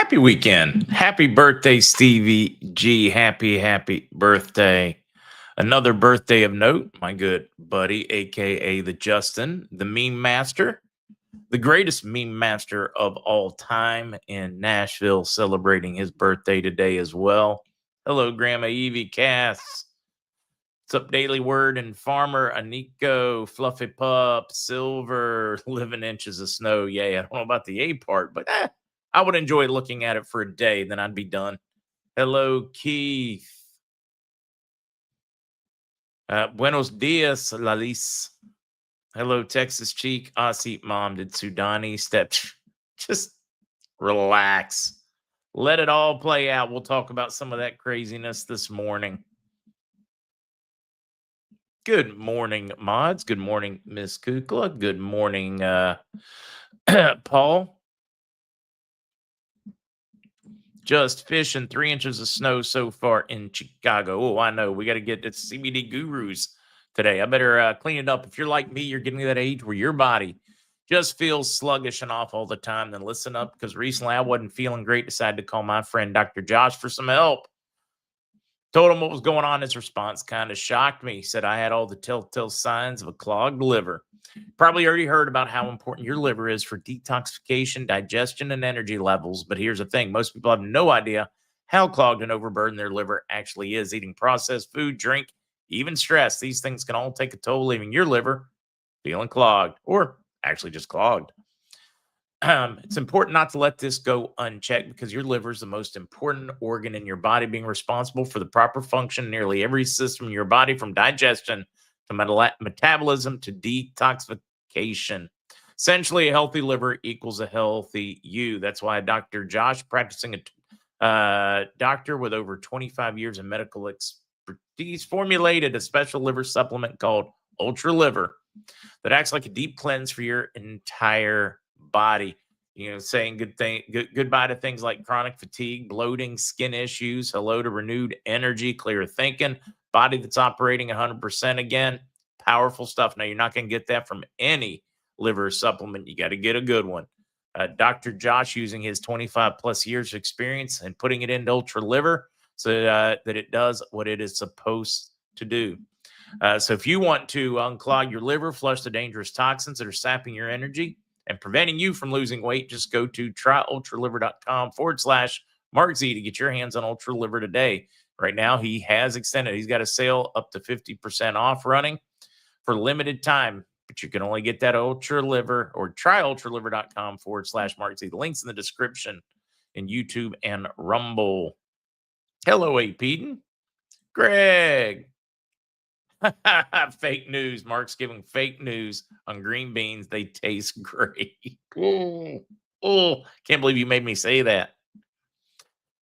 Happy weekend. Happy birthday, Stevie G. Happy birthday. Another birthday of note, my good buddy, aka the Justin, the meme master, the greatest meme master of all time in Nashville, celebrating his birthday today as well. Hello, Grandma Evie Cass. What's up, Daily Word and Farmer Aniko, Fluffy Pup, Silver, living inches of snow. Yay. I don't know about the A part, but I would enjoy looking at it for a day, then I'd be done. Hello, Keith. Buenos dias, Lalis. Hello, Texas Cheek. Aussie Mom. Did Sudani step? Just relax. Let it all play out. We'll talk about some of that craziness this morning. Good morning, mods. Good morning, Miss Kukla. Good morning, Paul. Just fishing 3 inches of snow so far in Chicago. Oh, I know. We got to get to CBD gurus today. I better clean it up. If you're like me, you're getting to that age where your body just feels sluggish and off all the time, then listen up, because recently I wasn't feeling great. Decided to call my friend Dr. Josh for some help. Told him what was going on. His response kind of shocked me. He said I had all the telltale signs of a clogged liver. Probably already heard about how important your liver is for detoxification, digestion, and energy levels. But here's the thing. Most people have no idea how clogged and overburdened their liver actually is. Eating processed food, drink, even stress. These things can all take a toll, leaving your liver feeling clogged or actually just clogged. It's important not to let this go unchecked, because your liver is the most important organ in your body, being responsible for the proper function in nearly every system in your body, from digestion to metabolism to detoxification. Essentially, a healthy liver equals a healthy you. That's why Dr. Josh, practicing a doctor with over 25 years of medical expertise, formulated a special liver supplement called Ultra Liver that acts like a deep cleanse for your entire body. Saying goodbye to things like chronic fatigue, bloating, skin issues. Hello to renewed energy, clear thinking, body that's operating 100% again. Powerful stuff. Now, you're not going to get that from any liver supplement. You got to get a good one. Dr. Josh, using his 25 plus years of experience and putting it into Ultra Liver so that it does what it is supposed to do. So if you want to unclog your liver, flush the dangerous toxins that are sapping your energy and preventing you from losing weight, just go to tryultraliver.com/MarkZ to get your hands on Ultra Liver today. Right now, he has extended. He's got a sale up to 50% off running for limited time, but you can only get that Ultra Liver or tryultraliver.com/MarkZ. The link's in the description in YouTube and Rumble. Hello, A. Peden. Greg. Fake news. Mark's giving fake news on green beans. They taste great. Oh, can't believe you made me say that.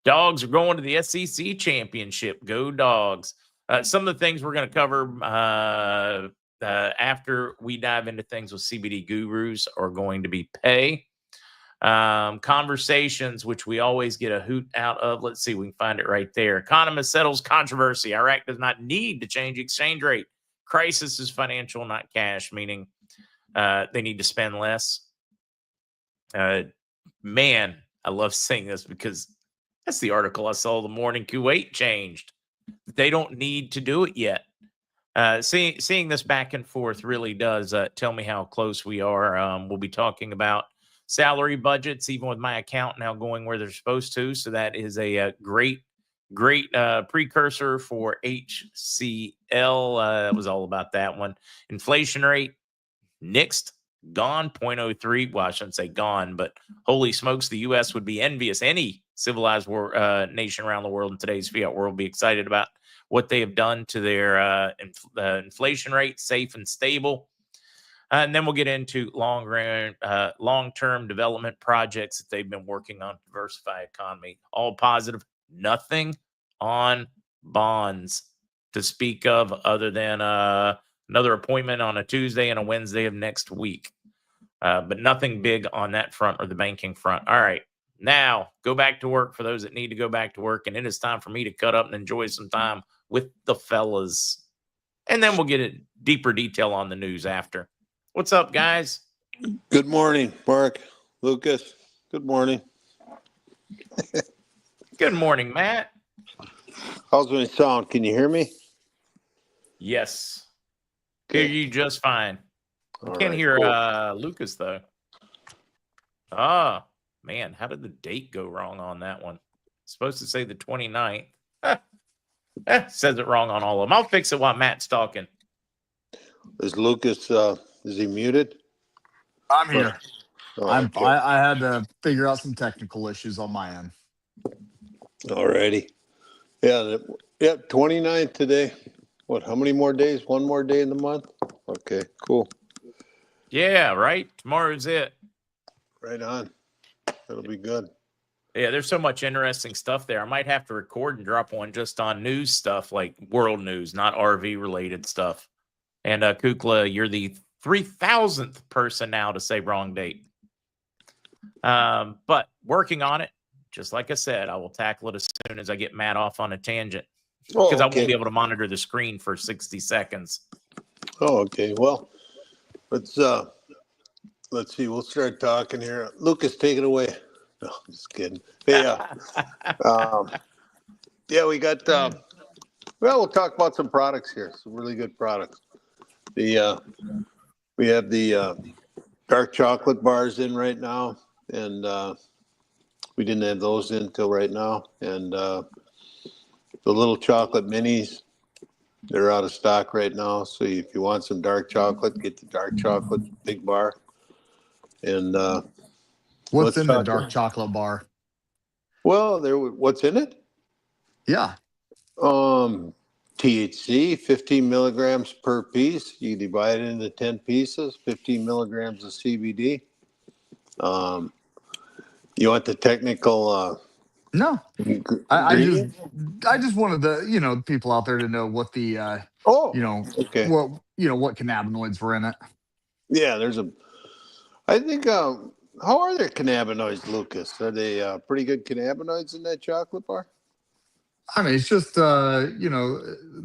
Dogs are going to the SEC championship. Go Dogs. Some of the things we're going to cover after we dive into things with CBD gurus are going to be pay. Conversations, which we always get a hoot out of. Let's see, we can find it right there. Economist settles controversy. Iraq does not need to change exchange rate. Crisis is financial, not cash, meaning they need to spend less. Man, I love saying this because that's the article I saw the morning. Kuwait changed. They don't need to do it yet. Seeing this back and forth really does tell me how close we are. We'll be talking about salary budgets, even with my account now going where they're supposed to. So that is a great precursor for HCL. It was all about that one. Inflation rate nixed, gone, 0.03. Well, I shouldn't say gone, but holy smokes, the U.S. would be envious. Any civilized nation around the world in today's fiat world be excited about what they have done to their inflation rate, safe and stable. And then we'll get into long-term development projects that they've been working on to diversify economy. All positive, nothing on bonds to speak of other than another appointment on a Tuesday and a Wednesday of next week. But nothing big on that front or the banking front. All right, now go back to work for those that need to go back to work. And it is time for me to cut up and enjoy some time with the fellas. And then we'll get a deeper detail on the news after. What's up, guys? Good morning, Mark, Lucas. Good morning. Good morning, Matt. How's my sound? Can you hear me? Yes. Hear you just fine. All Can't right, hear cool. Lucas though. Ah, man, how did the date go wrong on that one? It's supposed to say the 29th. Says it wrong on all of them. I'll fix it while Matt's talking. Is Lucas, is he muted? I'm here. Oh, okay. I had to figure out some technical issues on my end. All righty. Yeah, 29th today. What, how many more days? One more day in the month? Okay, cool. Yeah, right? Tomorrow's it. Right on. That'll be good. Yeah, there's so much interesting stuff there. I might have to record and drop one just on news stuff, like world news, not RV related stuff. And Kukla, you're the 3,000th person now to say wrong date. But working on it, just like I said, I will tackle it as soon as I get Matt off on a tangent because I won't be able to monitor the screen for 60 seconds. Oh, okay. Well, let's see. We'll start talking here. Lucas, take it away. No, just kidding. Hey, yeah, we got. We'll talk about some products here. Some really good products. We have the dark chocolate bars in right now, and we didn't have those in till right now. And the little chocolate minis, they're out of stock right now. So if you want some dark chocolate, get the dark chocolate big bar. And what's in the dark chocolate bar? Well, what's in it? Yeah. THC, 15 milligrams per piece. You divide it into 10 pieces, 15 milligrams of CBD. You want the technical? No, I just wanted the people out there to know what the okay. what cannabinoids were in it. Yeah, I think. How are their cannabinoids, Lucas? Are they pretty good cannabinoids in that chocolate bar? I mean, it's just the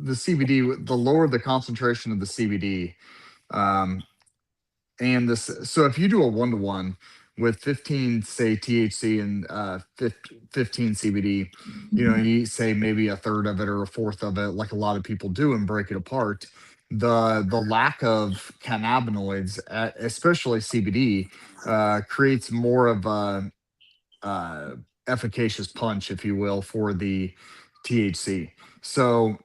CBD. The lower the concentration of the CBD, and this. So if you do a 1-to-1 with 15, say THC and 15 CBD, you say maybe a third of it or a fourth of it, like a lot of people do, and break it apart. The lack of cannabinoids, especially CBD, creates more of a efficacious punch, if you will, for the THC. So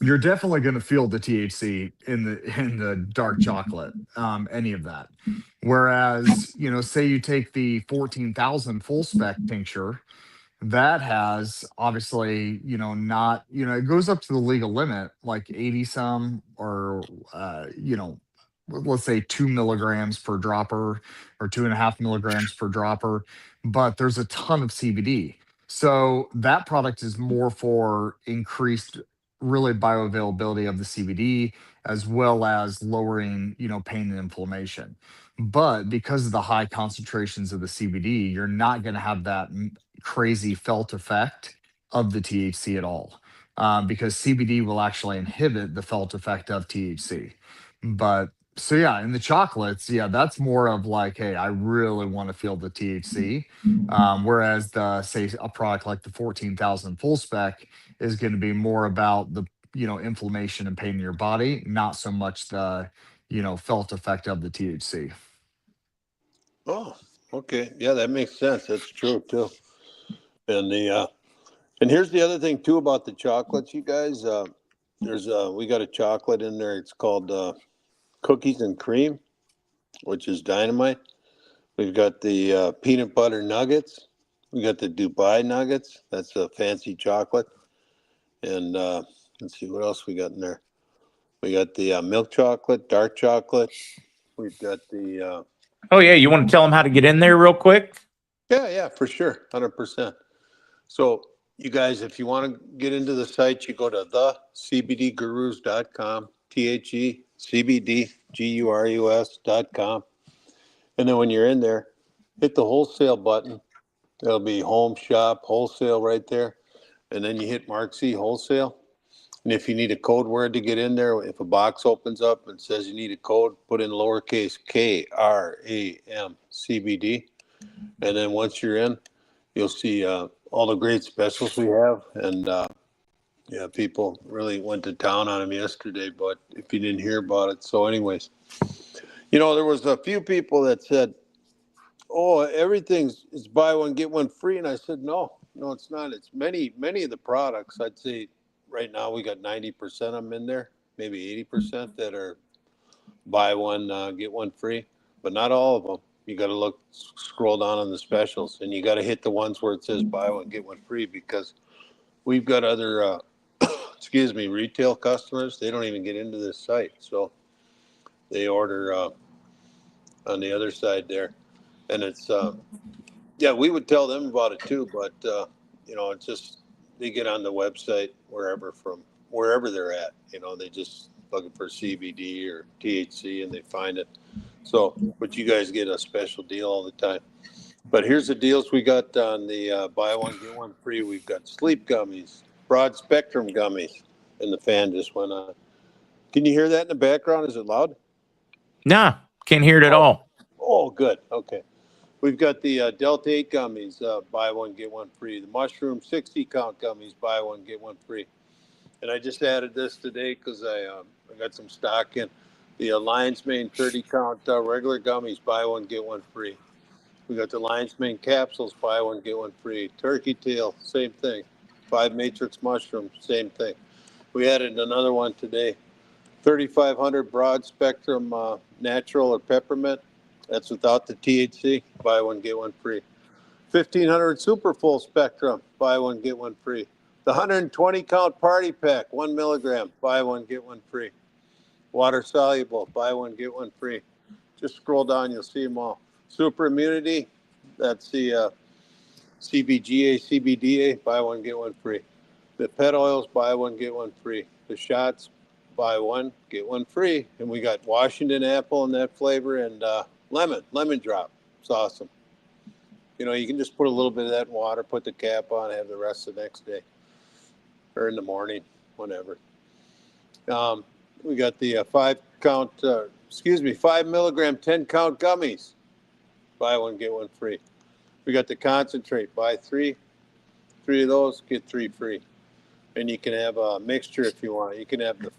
you're definitely going to feel the THC in the dark chocolate, any of that. Whereas, say you take the 14,000 full spec tincture, that has obviously, not, it goes up to the legal limit, like 80 some, or let's say 2 milligrams per dropper or 2.5 milligrams per dropper, but there's a ton of CBD. So that product is more for increased really bioavailability of the CBD, as well as lowering, pain and inflammation. But because of the high concentrations of the CBD, you're not going to have that crazy felt effect of the THC at all, because CBD will actually inhibit the felt effect of THC. But so yeah, in the chocolates, yeah, that's more of like, hey, I really want to feel the THC. Whereas the say a product like the 14,000 full spec is going to be more about the inflammation and pain in your body, not so much the felt effect of the THC. Oh, okay. Yeah, that makes sense. That's true too. And and here's the other thing too about the chocolates, you guys. We got a chocolate in there. It's called cookies and cream, which is dynamite. We've got the peanut butter nuggets. We got the Dubai nuggets. That's a fancy chocolate. And let's see what else we got in there. We got the milk chocolate, dark chocolate. We've got the. Oh, yeah. You want to tell them how to get in there real quick? Yeah, for sure. 100%. So, you guys, if you want to get into the site, you go to thecbdgurus.com, thecbdgurus.com. And then when you're in there, hit the wholesale button. There'll be home shop, wholesale right there. And then you hit MarkZ wholesale. And if you need a code word to get in there, if a box opens up and says you need a code, put in lowercase KRAM CBD. And then once you're in, you'll see all the great specials we have. And yeah, people really went to town on them yesterday, but if you didn't hear about it. So anyways, there was a few people that said, oh, everything's is buy one, get one free. And I said, no, it's not. It's many of the products. I'd say right now we got 90% of them in there, maybe 80% that are buy one, get one free, but not all of them. You got to scroll down on the specials, and you got to hit the ones where it says buy one, get one free, because we've got other, retail customers. They don't even get into this site. So they order on the other side there. And it's, yeah, we would tell them about it too, but, it's just, they get on the website wherever they're at, they just looking for CBD or THC and they find it. So, but you guys get a special deal all the time. But here's the deals we got on the buy one, get one free. We've got sleep gummies, broad spectrum gummies, and the fan just went on. Can you hear that in the background? Is it loud? Nah, can't hear it at all. Oh, good. Okay. We've got the Delta 8 gummies, buy one, get one free. The Mushroom 60 count gummies, buy one, get one free. And I just added this today because I got some stock in. The Lion's Mane 30 count regular gummies, buy one, get one free. We got the Lion's Mane capsules, buy one, get one free. Turkey tail, same thing. 5 matrix mushrooms, same thing. We added another one today. 3,500 broad spectrum natural or peppermint. That's without the THC. Buy one, get one free. 1,500 super full spectrum. Buy one, get one free. The 120 count party pack, 1 milligram. Buy one, get one free. Water soluble. Buy one, get one free. Just scroll down, you'll see them all. Super immunity. That's the CBGA, CBDA. Buy one, get one free. The pet oils. Buy one, get one free. The shots. Buy one, get one free. And we got Washington apple in that flavor and lemon drop. It's awesome. You can just put a little bit of that in water, put the cap on, have the rest the next day or in the morning, whenever. We got the 5 milligram, 10 count gummies. Buy one, get one free. We got the concentrate. Buy 3 of those, get 3 free. And you can have a mixture if you want. You can have the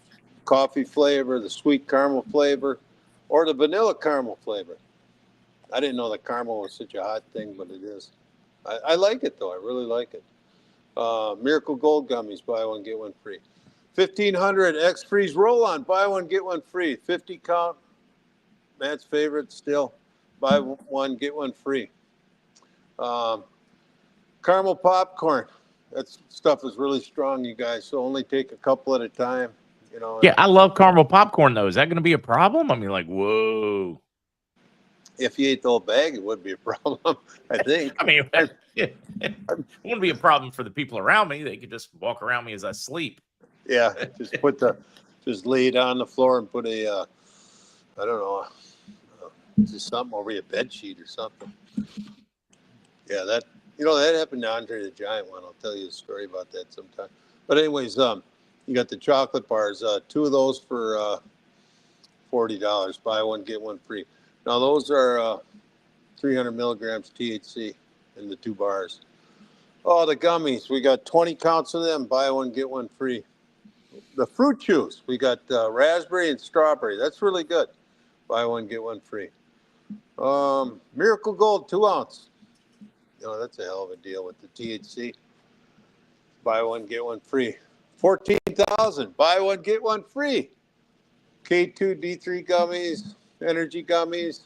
coffee flavor, the sweet caramel flavor, or the vanilla caramel flavor. I didn't know that caramel was such a hot thing, but it is. I like it, though. I really like it. Miracle Gold gummies, buy one, get one free. 1,500 X-Freeze roll-on, buy one, get one free. 50 count, Matt's favorite still. Buy one, get one free. Caramel popcorn. That stuff is really strong, you guys, so only take a couple at a time. Yeah, I love caramel popcorn, though. Is that going to be a problem? I mean, like, whoa. If you ate the whole bag, it would be a problem, I think. I mean, it wouldn't be a problem for the people around me. They could just walk around me as I sleep. Yeah, just lay it on the floor and put I don't know, just something over your bed sheet or something. Yeah, that happened to Andre the Giant one. I'll tell you a story about that sometime. But anyways, you got the chocolate bars, 2 of those for $40. Buy one, get one free. Now those are 300 milligrams THC in the 2 bars. Oh, the gummies, we got 20 counts of them. Buy one, get one free. The fruit juice, we got raspberry and strawberry. That's really good. Buy one, get one free. Miracle Gold, 2 ounce. That's a hell of a deal with the THC. Buy one, get one free. 14,000. Buy one, get one free. K2 D3 gummies, energy gummies.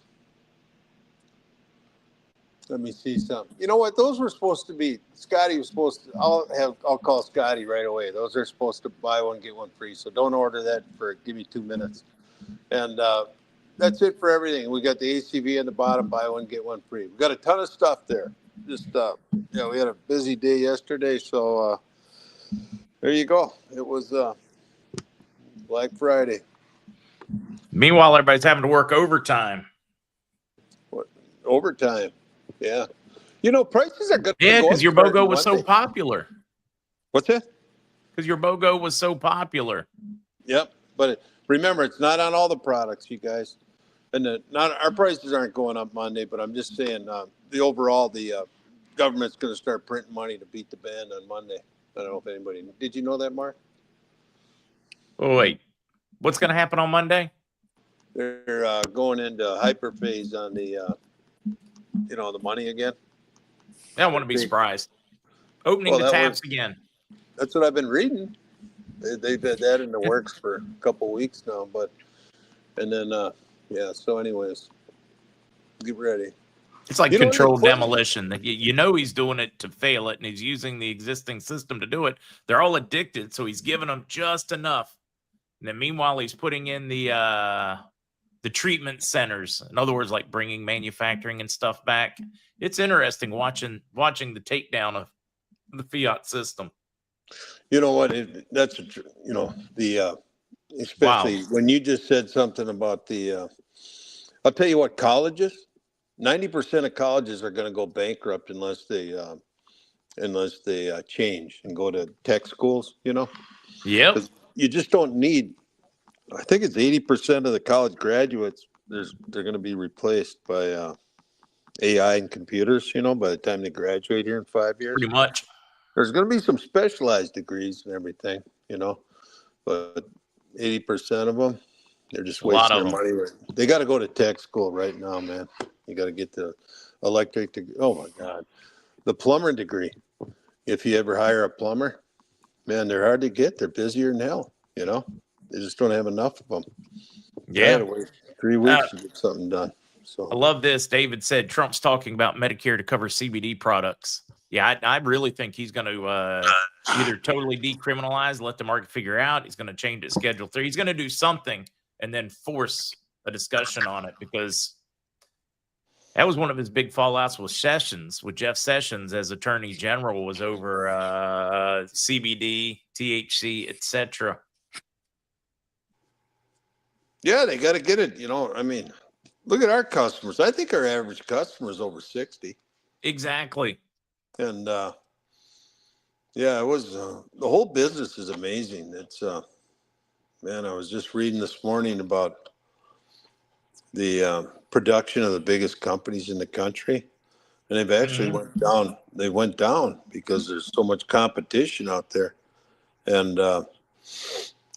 Let me see something. You know what? Those were supposed to be. Scotty was supposed to. I'll call Scotty right away. Those are supposed to buy one, get one free. So don't order that give me 2 minutes. And that's it for everything. We got the ACV on the bottom. Buy one, get one free. We got a ton of stuff there. Just we had a busy day yesterday, so there you go. It was Black Friday. Meanwhile, everybody's having to work overtime. What overtime? Yeah. Prices are good. Yeah, because your BOGO was so popular. What's that? Because your BOGO was so popular. Yep. But remember, it's not on all the products, you guys. And not our prices aren't going up Monday, but I'm just saying the overall, the government's going to start printing money to beat the band on Monday. I don't know if anybody did. You know that, Mark? Oh, wait. What's going to happen on Monday? They're going into hyperphase on the the money again. I don't want to be surprised. Opening Well, the taps again. That's what I've been reading. They've had that in the works for a couple weeks now, and then So, anyways, get ready. It's like controlled demolition. You know he's doing it to fail it, and he's using the existing system to do it. They're all addicted, so he's giving them just enough. And then meanwhile, he's putting in the treatment centers. In other words, like bringing manufacturing and stuff back. It's interesting watching the takedown of the fiat system. You know what? Especially when you just said something about I'll tell you what, colleges, 90% of colleges are going to go bankrupt unless they change and go to tech schools, Yep. You just don't need, I think it's 80% of the college graduates, they're going to be replaced by AI and computers, by the time they graduate here in 5 years. Pretty much. There's going to be some specialized degrees and everything, but 80% of them, they're just wasting their money. They got to go to tech school right now, man. You got to get the electric degree. Oh my God. The plumber degree. If you ever hire a plumber, man, they're hard to get. They're busier than hell, They just don't have enough of them. Yeah. I had to wait 3 weeks to get something done. So I love this. David said Trump's talking about Medicare to cover CBD products. Yeah, I really think he's going to either totally decriminalize, let the market figure out. He's going to change it Schedule 3. He's going to do something and then force a discussion on it, because that was one of his big fallouts with Jeff Sessions as Attorney General, was over CBD, THC, etc. Yeah, they got to get it. I mean, look at our customers. I think our average customer is over 60. Exactly. And it was the whole business is amazing. It's man, I was just reading this morning about the production of the biggest companies in the country, and they've actually went down. They went down because there's so much competition out there. And I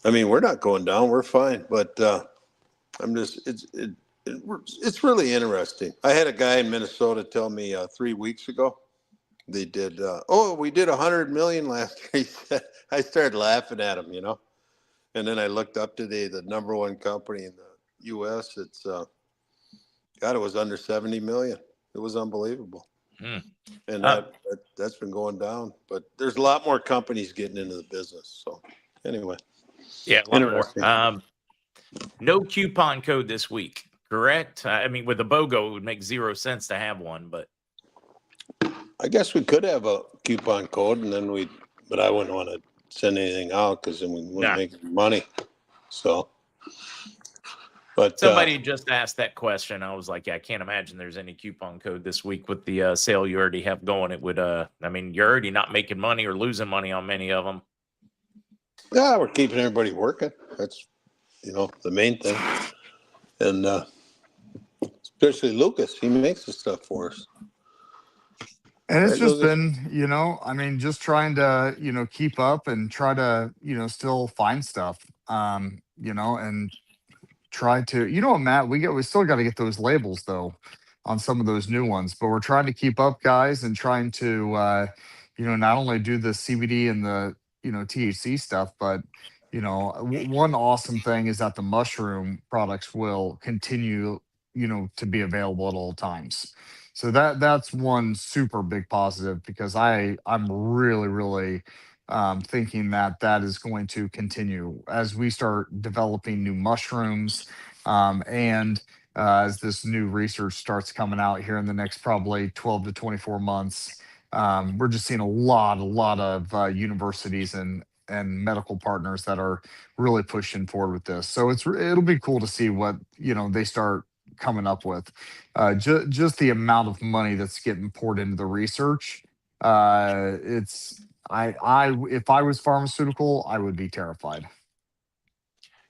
mean, we're not going down. We're fine. But I'm just it's really interesting. I had a guy in Minnesota tell me 3 weeks ago. They did. We did 100 million last year. He said. I started laughing at him, and then I looked up today. The number one company in the U.S. It's it was under 70 million. It was unbelievable, and that's been going down. But there's a lot more companies getting into the business. So anyway, yeah, a lot more. No coupon code this week, correct? I mean, with a BOGO, it would make 0 sense to have one, but. I guess we could have a coupon code, and then but I wouldn't want to send anything out because then we wouldn't make any money. So, but somebody just asked that question. I was like, I can't imagine there's any coupon code this week with the sale you already have going. It would, I mean, you're already not making money or losing money on many of them. Yeah, we're keeping everybody working. That's, the main thing. And especially Lucas, he makes the stuff for us. And it's just been, I mean, just trying to, keep up and try to, still find stuff, and try to, Matt, we still got to get those labels though on some of those new ones, but we're trying to keep up, guys, and trying to, not only do the CBD and the, THC stuff, but, one awesome thing is that the mushroom products will continue, to be available at all times. So that's one super big positive, because I'm really thinking that is going to continue as we start developing new mushrooms, and as this new research starts coming out here in the next probably 12 to 24 months. We're just seeing a lot of universities and medical partners that are really pushing forward with this. So it'll be cool to see what they start coming up with. Just the amount of money that's getting poured into the research. It's if I was pharmaceutical, I would be terrified.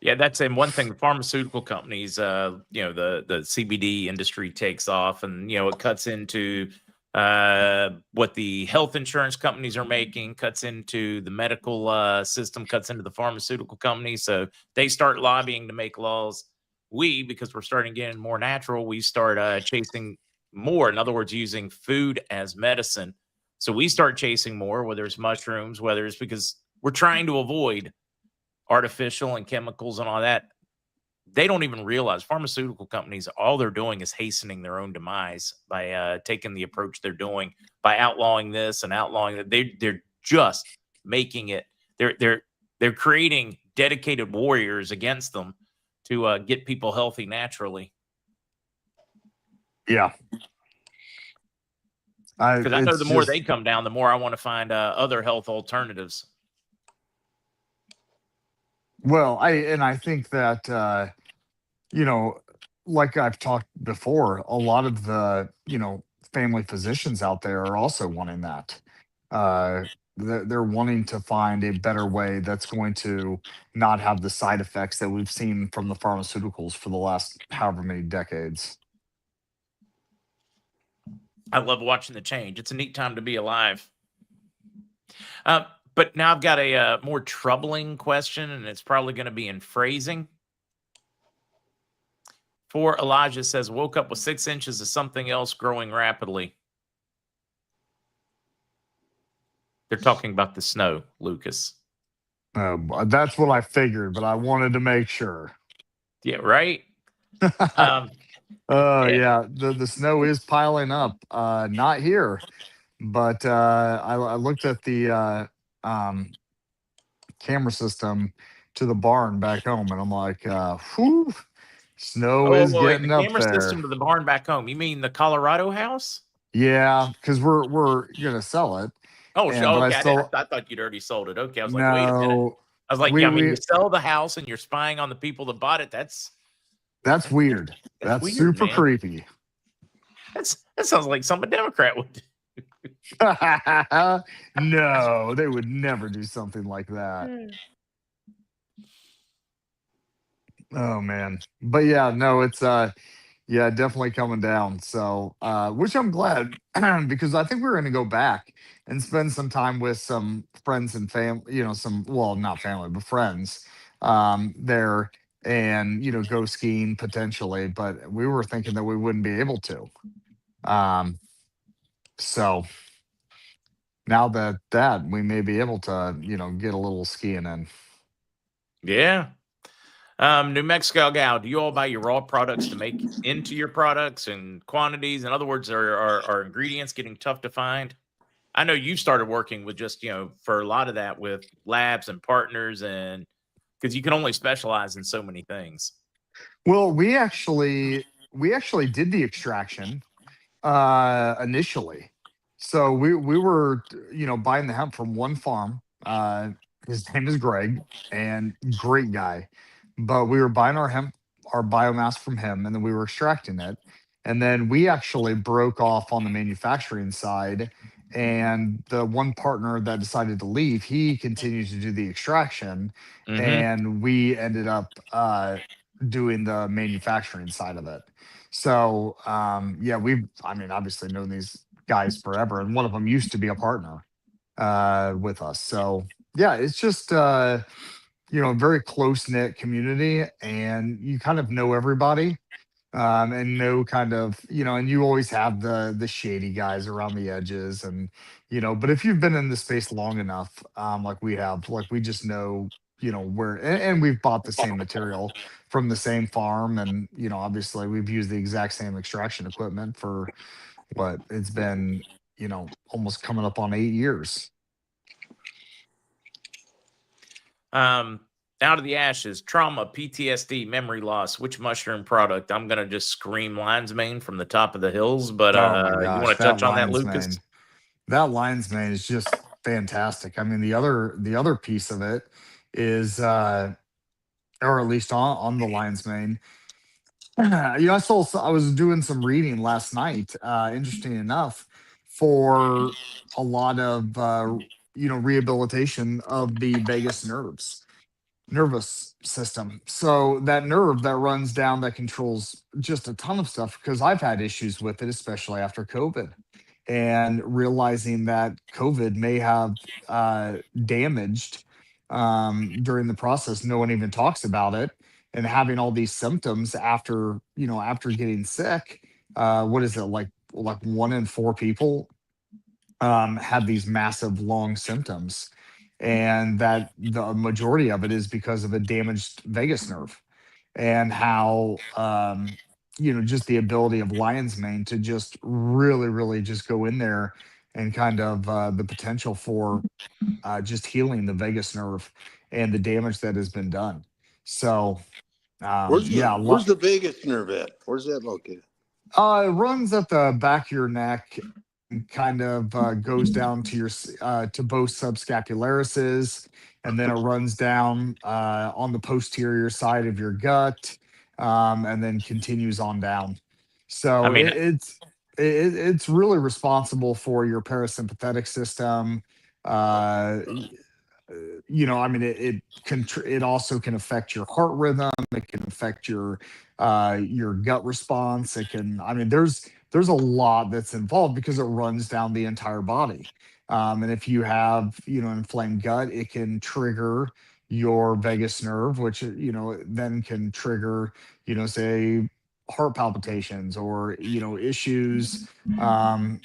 Yeah, that's one thing. The pharmaceutical companies, the CBD industry takes off, and it cuts into what the health insurance companies are making, cuts into the medical system, cuts into the pharmaceutical companies. So they start lobbying to make laws. We, because we're starting getting more natural, we start chasing more. In other words, using food as medicine. So we start chasing more, whether it's mushrooms, whether it's because we're trying to avoid artificial and chemicals and all that. They don't even realize pharmaceutical companies, all they're doing is hastening their own demise by taking the approach they're doing, by outlawing this and outlawing that. They're just making it. They're creating dedicated warriors against them to get people healthy naturally. Yeah. Because I know It's the more just, they come down, the more I want to find other health alternatives. well, I think that you know, like I've talked before, a lot of the, family physicians out there are also wanting that. Uh, they're wanting to find a better way that's going to not have the side effects that we've seen from the pharmaceuticals for the last however many decades. I love watching the change. It's a neat time to be alive. But now I've got a more troubling question, and it's probably going to be in phrasing. For Elijah says, woke up with 6 inches of something else growing rapidly. They're talking about the snow, Lucas. That's what I figured, but I wanted to make sure. Yeah, right? Oh Yeah. yeah, the snow is piling up. Not here, but I looked at the camera system to the barn back home, and I'm like, whew, snow Oh, is wait, the getting up camera system there. to the barn back home. You mean the Colorado house? Yeah, because we're gonna sell it, Oh, and but I okay. still I thought you'd already sold it. Okay, I was like, wait a minute. no. I was like, We yeah, I mean, you we sell the house and you're spying on the people that bought it. That's weird. That's That's weird, super man. creepy. That sounds like something a Democrat would do. No, they would never do something like that. Oh man. But yeah, no, it's yeah, definitely coming down. So which I'm glad because I think we're gonna go back and spend some time with some friends and family, some, well, not family, but friends there, and go skiing potentially, but we were thinking that we wouldn't be able to. Um so now that we may be able to, get a little skiing in. Yeah. New Mexico gal, do you all buy your raw products to make into your products and quantities? In other words, are ingredients getting tough to find? I know you started working with just, for a lot of that with labs and partners, and because you can only specialize in so many things. Well, we actually did the extraction initially. So we were, buying the hemp from one farm. His name is Greg, and great guy. But we were buying our biomass from him, and then we were extracting it. And then we actually broke off on the manufacturing side. And the one partner that decided to leave, he continued to do the extraction, Mm-hmm. and we ended up doing the manufacturing side of it. So yeah, I mean, obviously known these guys forever, and one of them used to be a partner with us. So yeah, it's just a very close knit community, and you kind of know everybody, and know kind of, and you always have the shady guys around the edges, and but if you've been in the space long enough, like we have, like we just know, where, and we've bought the same material from the same farm, and obviously we've used the exact same extraction equipment for what it's been, almost coming up on 8 years. Out of the ashes, trauma, PTSD, memory loss. Which mushroom product? I'm gonna just scream lion's mane from the top of the hills. But Oh my you gosh, want to that touch on that, lion's Lucas? mane. That lion's mane is just fantastic. I mean, the other piece of it is, or at least on the lion's mane. I was doing some reading last night. Interesting enough, for a lot of rehabilitation of the vagus nervous system. So that nerve that runs down that controls just a ton of stuff. Because I've had issues with it, especially after COVID, and realizing that COVID may have damaged during the process. No one even talks about it, and having all these symptoms after after getting sick. What is it like 1 in 4 people have these massive long symptoms, and that the majority of it is because of a damaged vagus nerve, and how just the ability of lion's mane to just really just go in there, and kind of the potential for just healing the vagus nerve and the damage that has been done. So yeah, Where's the vagus nerve at? Where's that located? it runs at the back of your neck, and kind of goes down to to both subscapularises, and then it runs down on the posterior side of your gut, and then continues on down. I So mean, it's really responsible for your parasympathetic system. Uh, I mean, it also can affect your heart rhythm. It can affect your gut response. It can, I mean, there's a lot that's involved because it runs down the entire body. And if you have inflamed gut, it can trigger your vagus nerve, which then can trigger say heart palpitations, or issues kind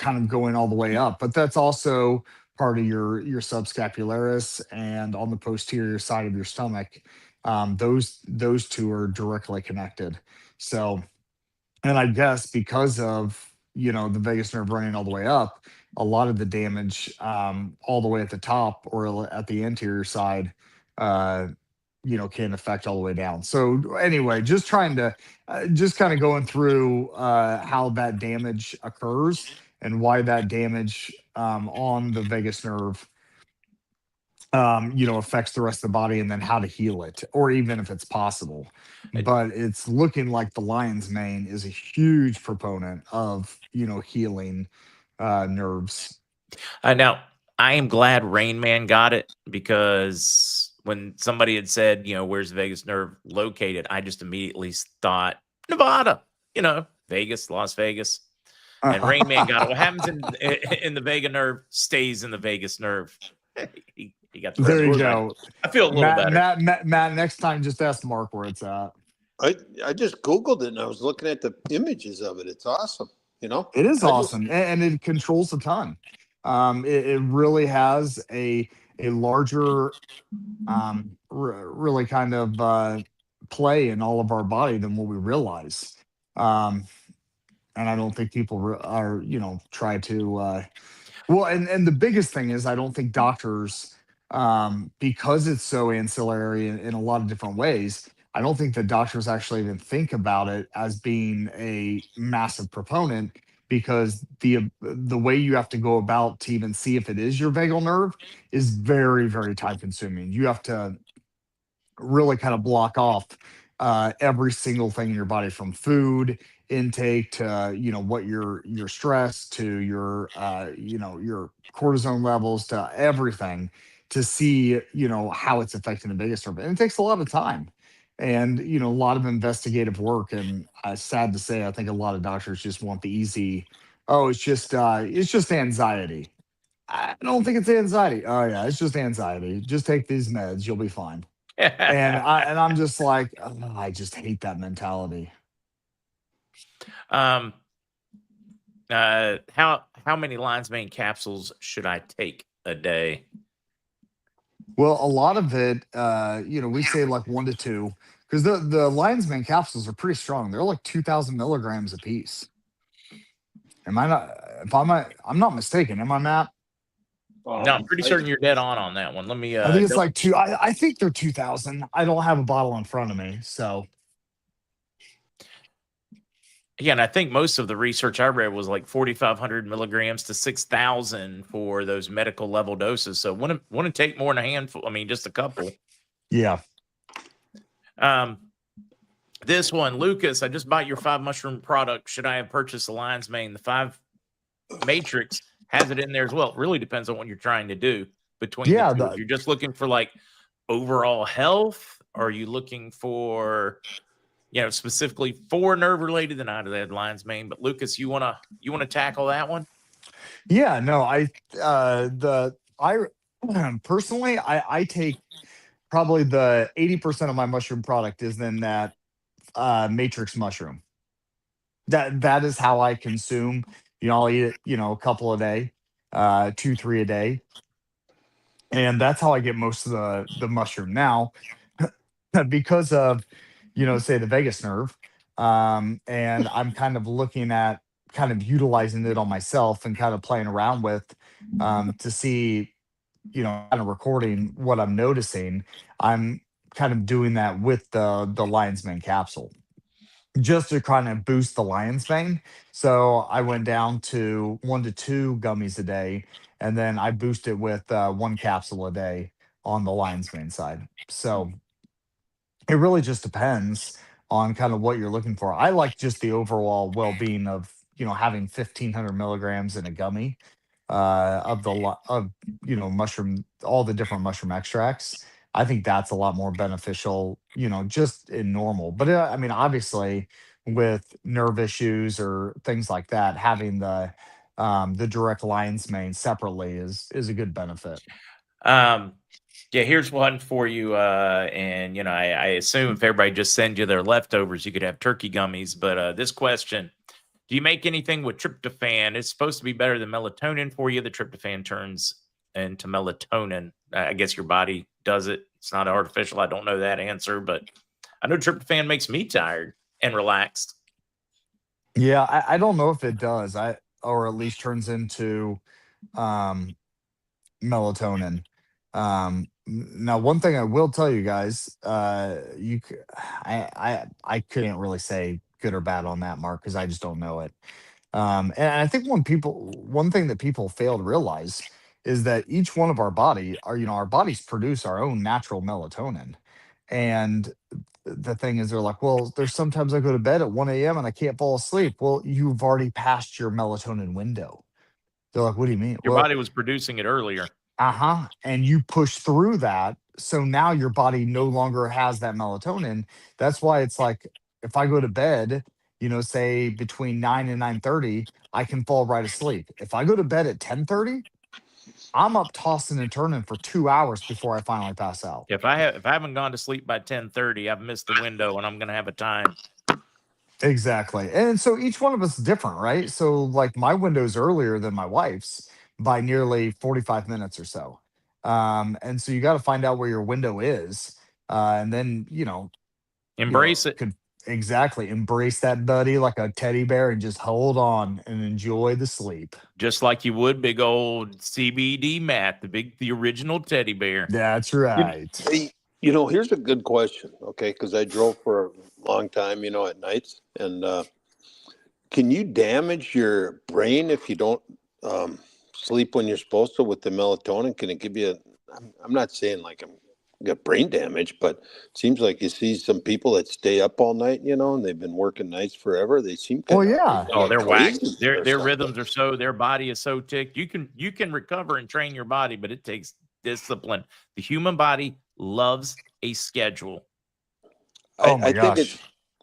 of going all the way up. But that's also part of your subscapularis, and on the posterior side of your stomach. Those two are directly connected. So, and I guess because of the vagus nerve running all the way up, a lot of the damage all the way at the top or at the anterior side, uh, can affect all the way down. So anyway, just trying to just kind of going through how that damage occurs, and why that damage on the vagus nerve affects the rest of the body, and then how to heal it, or even if it's possible. But it's looking like the lion's mane is a huge proponent of, healing nerves. now I am glad Rain Man got it, because when somebody had said, where's the Vegas nerve located, I just immediately thought Nevada, Vegas, Las Vegas. And Rain Man got it. What happens in the Vega nerve stays in the Vegas nerve. he got the There you rest right. go. I feel a little better. Matt, next time just ask Mark where it's at. I just Googled it and I was looking at the images of it. It's awesome. It is awesome, and it controls a ton. It really has a larger, really kind of play in all of our body than what we realize. And I don't think people are try to. Well, and the biggest thing is, I don't think doctors, because it's so ancillary in a lot of different ways, I don't think that doctors actually even think about it as being a massive proponent, because the way you have to go about to even see if it is your vagal nerve is very time consuming. You have to really kind of block off every single thing in your body, from food intake to what your stress, to your cortisone levels, to everything, to see how it's affecting the vagus nerve. And it takes a lot of time, and a lot of investigative work. And sad to say, I think a lot of doctors just want the easy, oh, it's just anxiety. I don't think it's anxiety. Oh yeah, it's just anxiety. Just take these meds, you'll be fine. And I'm just like, oh, I just hate that mentality. How many lion's mane capsules should I take a day? Well, a lot of it, we say like 1 to 2, because the lion's mane capsules are pretty strong. They're like 2,000 milligrams a piece. Am I not? If I'm not mistaken, am I, Matt? No, I'm pretty certain you're dead on that one. Let me. I think it's like 2. I think they're 2,000. I don't have a bottle in front of me, so. Yeah, and I think most of the research I read was like 4,500 milligrams to 6,000 for those medical level doses. So want to take more than a handful. I mean, just a couple. Yeah. This one, Lucas, I just bought your 5 mushroom product. Should I have purchased the lion's mane? The 5 matrix has it in there as well. It really depends on what you're trying to do between the two. If you're just looking for like overall health, or are you looking for specifically for nerve related, and out of that lion's mane. But Lucas, you wanna tackle that one? Yeah, no, I personally I take probably the 80% of my mushroom product is in that matrix mushroom. That is how I consume. I'll eat it, a couple a day, 2, 3 a day, and that's how I get most of the mushroom. Now, because of, say the vagus nerve, and I'm kind of looking at kind of utilizing it on myself and kind of playing around with to see, kind of recording what I'm noticing. I'm kind of doing that with the lion's mane capsule just to kind of boost the lion's mane. So I went down to 1 to 2 gummies a day, and then I boost it with 1 capsule a day on the lion's mane side. So it really just depends on kind of what you're looking for. I like just the overall well-being of, having 1,500 milligrams in a gummy of of mushroom, all the different mushroom extracts. I think that's a lot more beneficial, just in normal. But I mean, obviously, with nerve issues or things like that, having the direct lion's mane separately is a good benefit. Um, yeah, here's one for you. And I assume if everybody just sends you their leftovers, you could have turkey gummies. But this question: do you make anything with tryptophan? It's supposed to be better than melatonin for you. The tryptophan turns into melatonin. I guess your body does it. It's not artificial. I don't know that answer, but I know tryptophan makes me tired and relaxed. Yeah, I don't know if it does. Or at least turns into um melatonin. Now, one thing I will tell you guys, I couldn't really say good or bad on that, Mark, because I just don't know it. And I think one thing that people fail to realize is that each one of our bodies produce our own natural melatonin. And the thing is, they're like, well, there's sometimes I go to bed at 1 a.m. and I can't fall asleep. Well, you've already passed your melatonin window. They're like, what do you mean? Your Well, body was producing it earlier. and you push through that, so now your body no longer has that melatonin. That's why it's like, if I go to bed, say between 9 and 9:30, I can fall right asleep. If I go to bed at 10:30, I'm up tossing and turning for 2 hours before I finally pass out. If I haven't gone to sleep by 10:30, I've missed the window and I'm gonna have a time. Exactly. And so each one of us is different, right? So like my window's earlier than my wife's by nearly 45 minutes or so. And so you got to find out where your window is. And then, Embrace it. could exactly embrace that buddy like a teddy bear and just hold on and enjoy the sleep. Just like you would big old CBD Matt, the original teddy bear. That's You, right. hey, here's a good question, okay? Because I drove for a long time, at nights, and can you damage your brain if you don't sleep when you're supposed to with the melatonin? Can it give you? I'm not saying like I'm got brain damage, but it seems like you see some people that stay up all night, and they've been working nights forever. They seem Well, kind of yeah. Oh, they're whacked. crazy Their or their something. rhythms are so their body is so ticked. You can recover and train your body, but it takes discipline. The human body loves a schedule. I, Oh my I think gosh. it's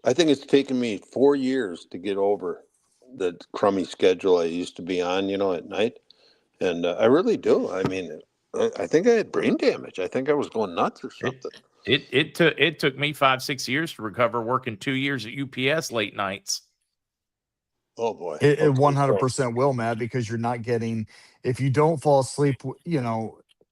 I think it's taken me 4 years to get over the crummy schedule I used to be on, at night. And I really do. I mean, I think I had brain damage. I think I was going nuts or It something. it took me 5-6 years to recover working 2 years at UPS late nights. Oh boy. It Okay, so 100% will, Matt, because you're not getting, if you don't fall asleep,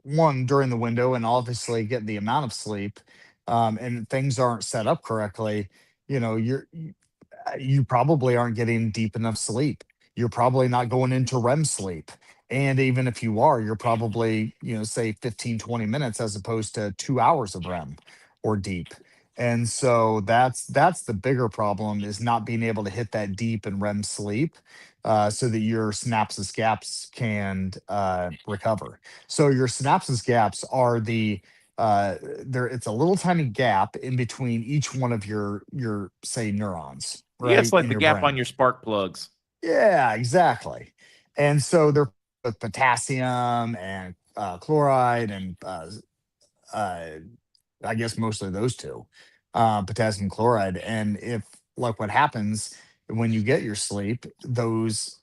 one during the window, and obviously getting the amount of sleep, and things aren't set up correctly, you probably aren't getting deep enough sleep. You're probably not going into REM sleep. And even if you are, you're probably, say 15, 20 minutes as opposed to 2 hours of REM or deep. And so that's the bigger problem, is not being able to hit that deep and REM sleep, so that your synapses gaps can recover. So your synapses gaps are there, it's a little tiny gap in between each one of your say neurons, Yeah, it's right, like in the your gap on brain. your spark plugs. Yeah, exactly. And so they're with potassium and chloride and uh, I guess mostly those two. potassium chloride. And if, like, what happens when you get your sleep, those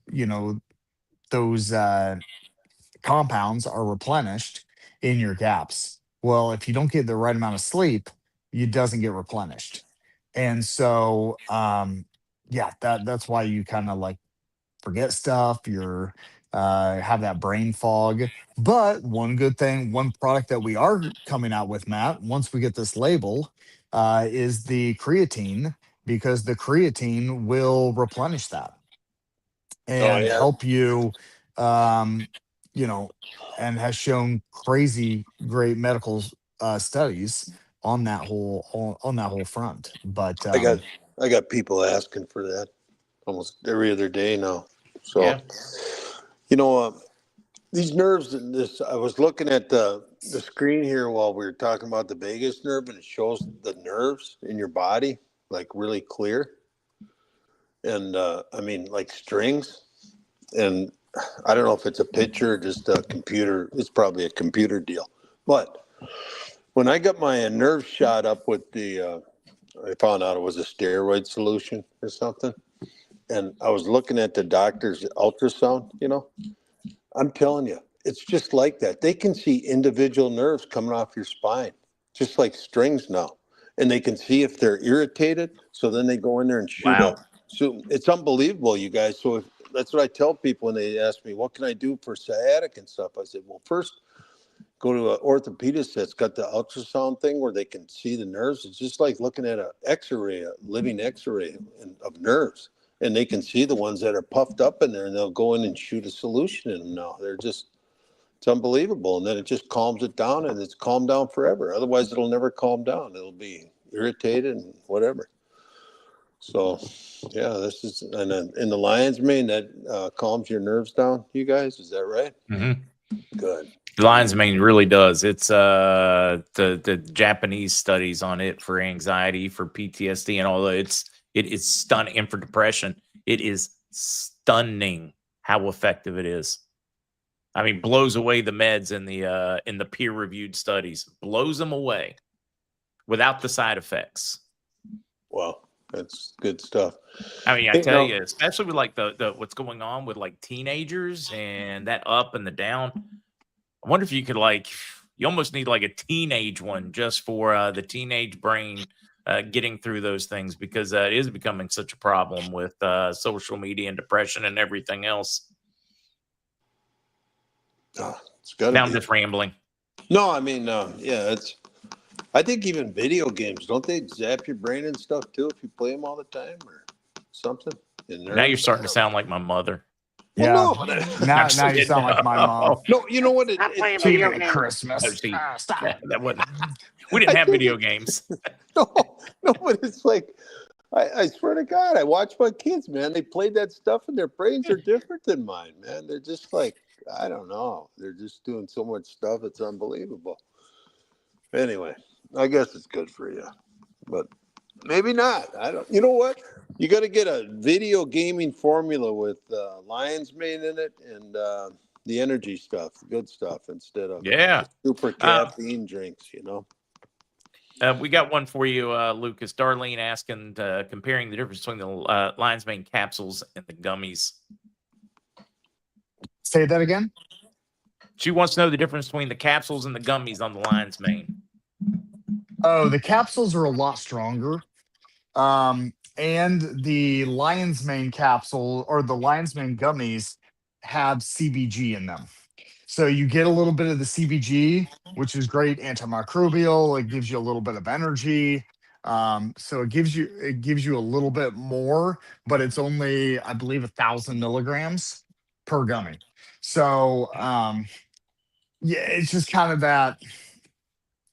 compounds are replenished in your gaps. Well, if you don't get the right amount of sleep, it doesn't get replenished. And so, yeah, that's why you kind of like forget stuff. You're have that brain fog. But one good thing, one product that we are coming out with, Matt, once we get this label, is the creatine, because the creatine will replenish that Oh and yeah. help you, um, you know, and has shown crazy great medical studies on that whole front. But I got I got people asking for that almost every other day now. So Yeah. you know, these nerves. This I was looking at the screen here while we were talking about the vagus nerve, and it shows the nerves in your body like really clear, and I mean like strings. And I don't know if it's a picture or just a computer. It's probably a computer deal. But when I got my nerve shot up with I found out it was a steroid solution or something. And I was looking at the doctor's ultrasound, I'm telling you, it's just like that. They can see individual nerves coming off your spine, just like strings now. And they can see if they're irritated. So then they go in there and Wow. shoot. It's unbelievable, you guys. So that's what I tell people when they ask me, what can I do for sciatic and stuff? I said, well, first, go to an orthopedist that's got the ultrasound thing where they can see the nerves. It's just like looking at an X-ray, a living X-ray of nerves, and they can see the ones that are puffed up in there, and they'll go in and shoot a solution in them. Now it's unbelievable, and then it just calms it down, and it's calmed down forever. Otherwise, it'll never calm down. It'll be irritated and whatever. So, yeah, this is and then in the lion's mane that calms your nerves down. You guys, is that right? Mm-hmm. Good. Lion's mane really does. It's the Japanese studies on it for anxiety, for PTSD, and all that. It is stunning, and for depression, it is stunning how effective it is. I mean, blows away the meds in the peer reviewed studies, blows them away without the side effects. Wow, that's good stuff. I mean, I Hey, tell now, you, especially with like the what's going on with like teenagers and that up and the down. I wonder if you could you almost need like a teenage one just for the teenage brain getting through those things, because it is becoming such a problem with social media and depression and everything else. it's got to Now I'm be. just rambling. No, I mean, yeah, it's. I think even video games, don't they zap your brain and stuff too if you play them all the time or something? Now you're starting to sound like my mother. Well, yeah, no, but I'm now so you kidding. sound like my mom. no, you know what? Stop playing Gee, video Merry games. Oh, Christmas. see, Stop. that wasn't. We didn't I have think video games. no, no, but it's like I swear to God, I watch my kids, man. They play that stuff, and their brains are different than mine, man. They're just like I don't know. They're just doing so much stuff. It's unbelievable. Anyway, I guess it's good for you, but maybe not. I don't. You know what? You got to get a video gaming formula with lion's mane in it and the energy stuff, the good stuff, instead of Yeah. super caffeine drinks. We got one for you, Lucas. Darlene asking, comparing the difference between the lion's mane capsules and the gummies. Say that again. She wants to know the difference between the capsules and the gummies on the lion's mane. Oh, the capsules are a lot stronger. And the lion's mane capsule or the lion's mane gummies have CBG in them. So you get a little bit of the CBG, which is great antimicrobial. It gives you a little bit of energy. So it gives you a little bit more, but it's only, I believe, 1,000 milligrams per gummy. So yeah, it's just kind of that,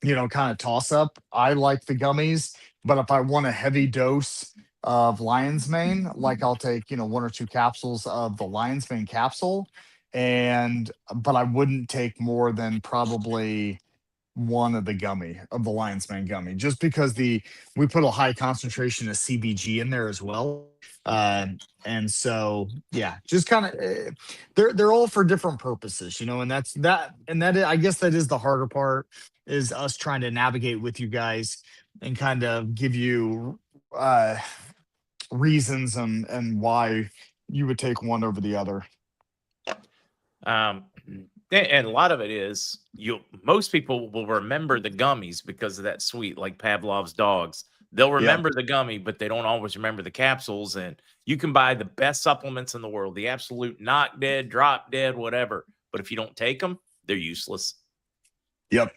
kind of toss up. I like the gummies, but if I want a heavy dose of lion's mane, like I'll take, one or two capsules of the lion's mane capsule. But I wouldn't take more than probably one of the Lion's Mane gummy, just because we put a high concentration of CBG in there as well. And so yeah, just kind of they're all for different purposes, and I guess that is the harder part, is us trying to navigate with you guys and kind of give you reasons and why you would take one over the other. And a lot of it is most people will remember the gummies because of that sweet, like Pavlov's dogs. They'll remember the gummy, but they don't always remember the capsules. And you can buy the best supplements in the world, the absolute knock dead, drop dead, whatever. But if you don't take them, they're useless. Yep.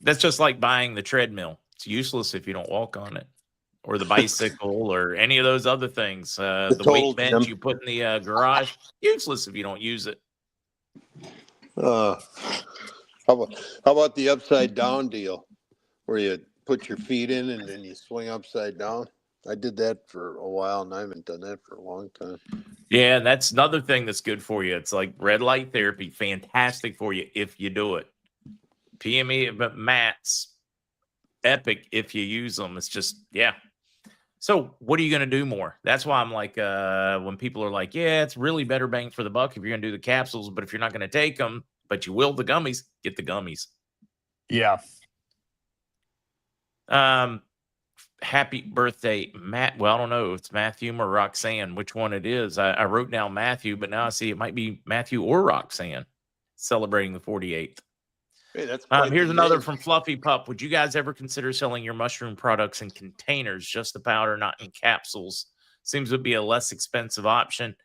That's just like buying the treadmill. It's useless if you don't walk on it, or the bicycle, or any of those other things. The weight bench you put in the garage, useless if you don't use it. How about the upside down deal, where you put your feet in and then you swing upside down? I did that for a while, and I haven't done that for a long time. Yeah, and that's another thing that's good for you. It's like red light therapy, fantastic for you if you do it. PME, but mats, epic if you use them. It's just, yeah. So what are you going to do more? That's why I'm like, when people are like, yeah, it's really better bang for the buck if you're going to do the capsules, but if you're not going to take them, but you will the gummies, get the gummies. Yeah. Happy birthday, Matt. Well, I don't know if it's Matthew or Roxanne, which one it is. I wrote down Matthew, but now I see it might be Matthew or Roxanne celebrating the 48th. Hey, that's here's another from Fluffy Pup. Would you guys ever consider selling your mushroom products in containers, just the powder, not in capsules? Seems to be a less expensive option.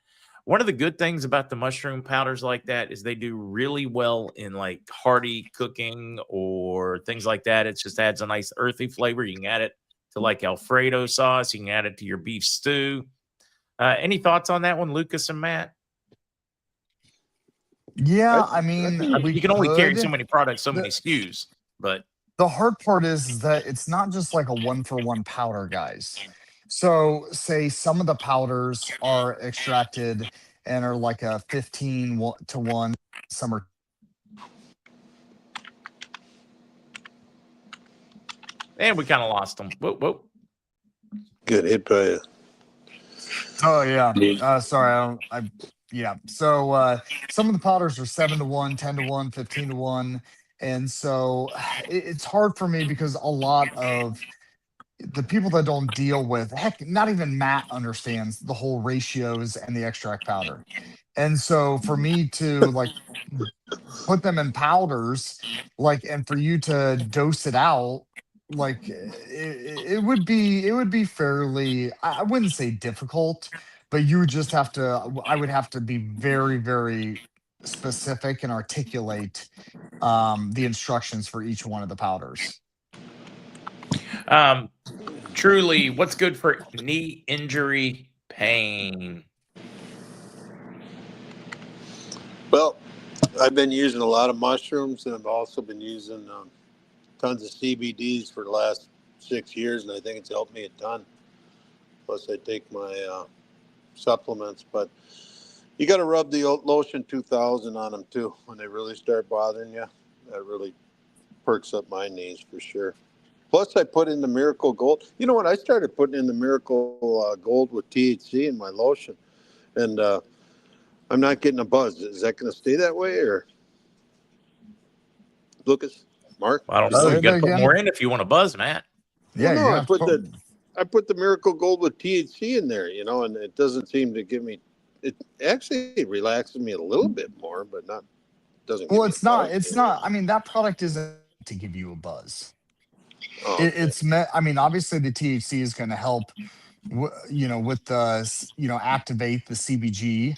One of the good things about the mushroom powders like that is they do really well in like hearty cooking or things like that. It just adds a nice earthy flavor. You can add it to like Alfredo sauce. You can add it to your beef stew. Any thoughts on that one, Lucas and Matt? Yeah, I mean, you can only carry so many products, so many SKUs, but the hard part is that it's not just like a 1-for-1 powder, guys. So say some of the powders are extracted and are like a 15-to-1, some are. And we kind of lost them. Whoa. Good hit by you. Oh yeah. Sorry, yeah. So some of the powders are 7-to-1, 10-to-1, 15-to-1. And so it's hard for me because a lot of the people that don't deal with, heck, not even Matt understands the whole ratios and the extract powder. And so for me to like put them in powders, like, and for you to dose it out, like it would be fairly, I wouldn't say difficult, but you would just have to, I would have to be very, very specific and articulate the instructions for each one of the powders. Truly, what's good for knee injury pain? Well, I've been using a lot of mushrooms, and I've also been using tons of CBDs for the last 6 years, and I think it's helped me a ton. Plus, I take my supplements, but you got to rub the lotion 2000 on them too when they really start bothering you. That really perks up my knees for sure. Plus, I put in the Miracle Gold. You know what? I started putting in the Miracle Gold with THC in my lotion, and I'm not getting a buzz. Is that going to stay that way, or Lucas, Mark? I don't know. You got to put more in if you want to buzz, Matt. Yeah, well, no, I put the Miracle Gold with THC in there, and it doesn't seem to give me. It actually relaxes me a little bit more, but not doesn't. Well, it's not. It's not. I mean, that product isn't to give you a buzz. Oh, okay. It's meant. I mean, obviously, the THC is going to help. With the activate the CBG.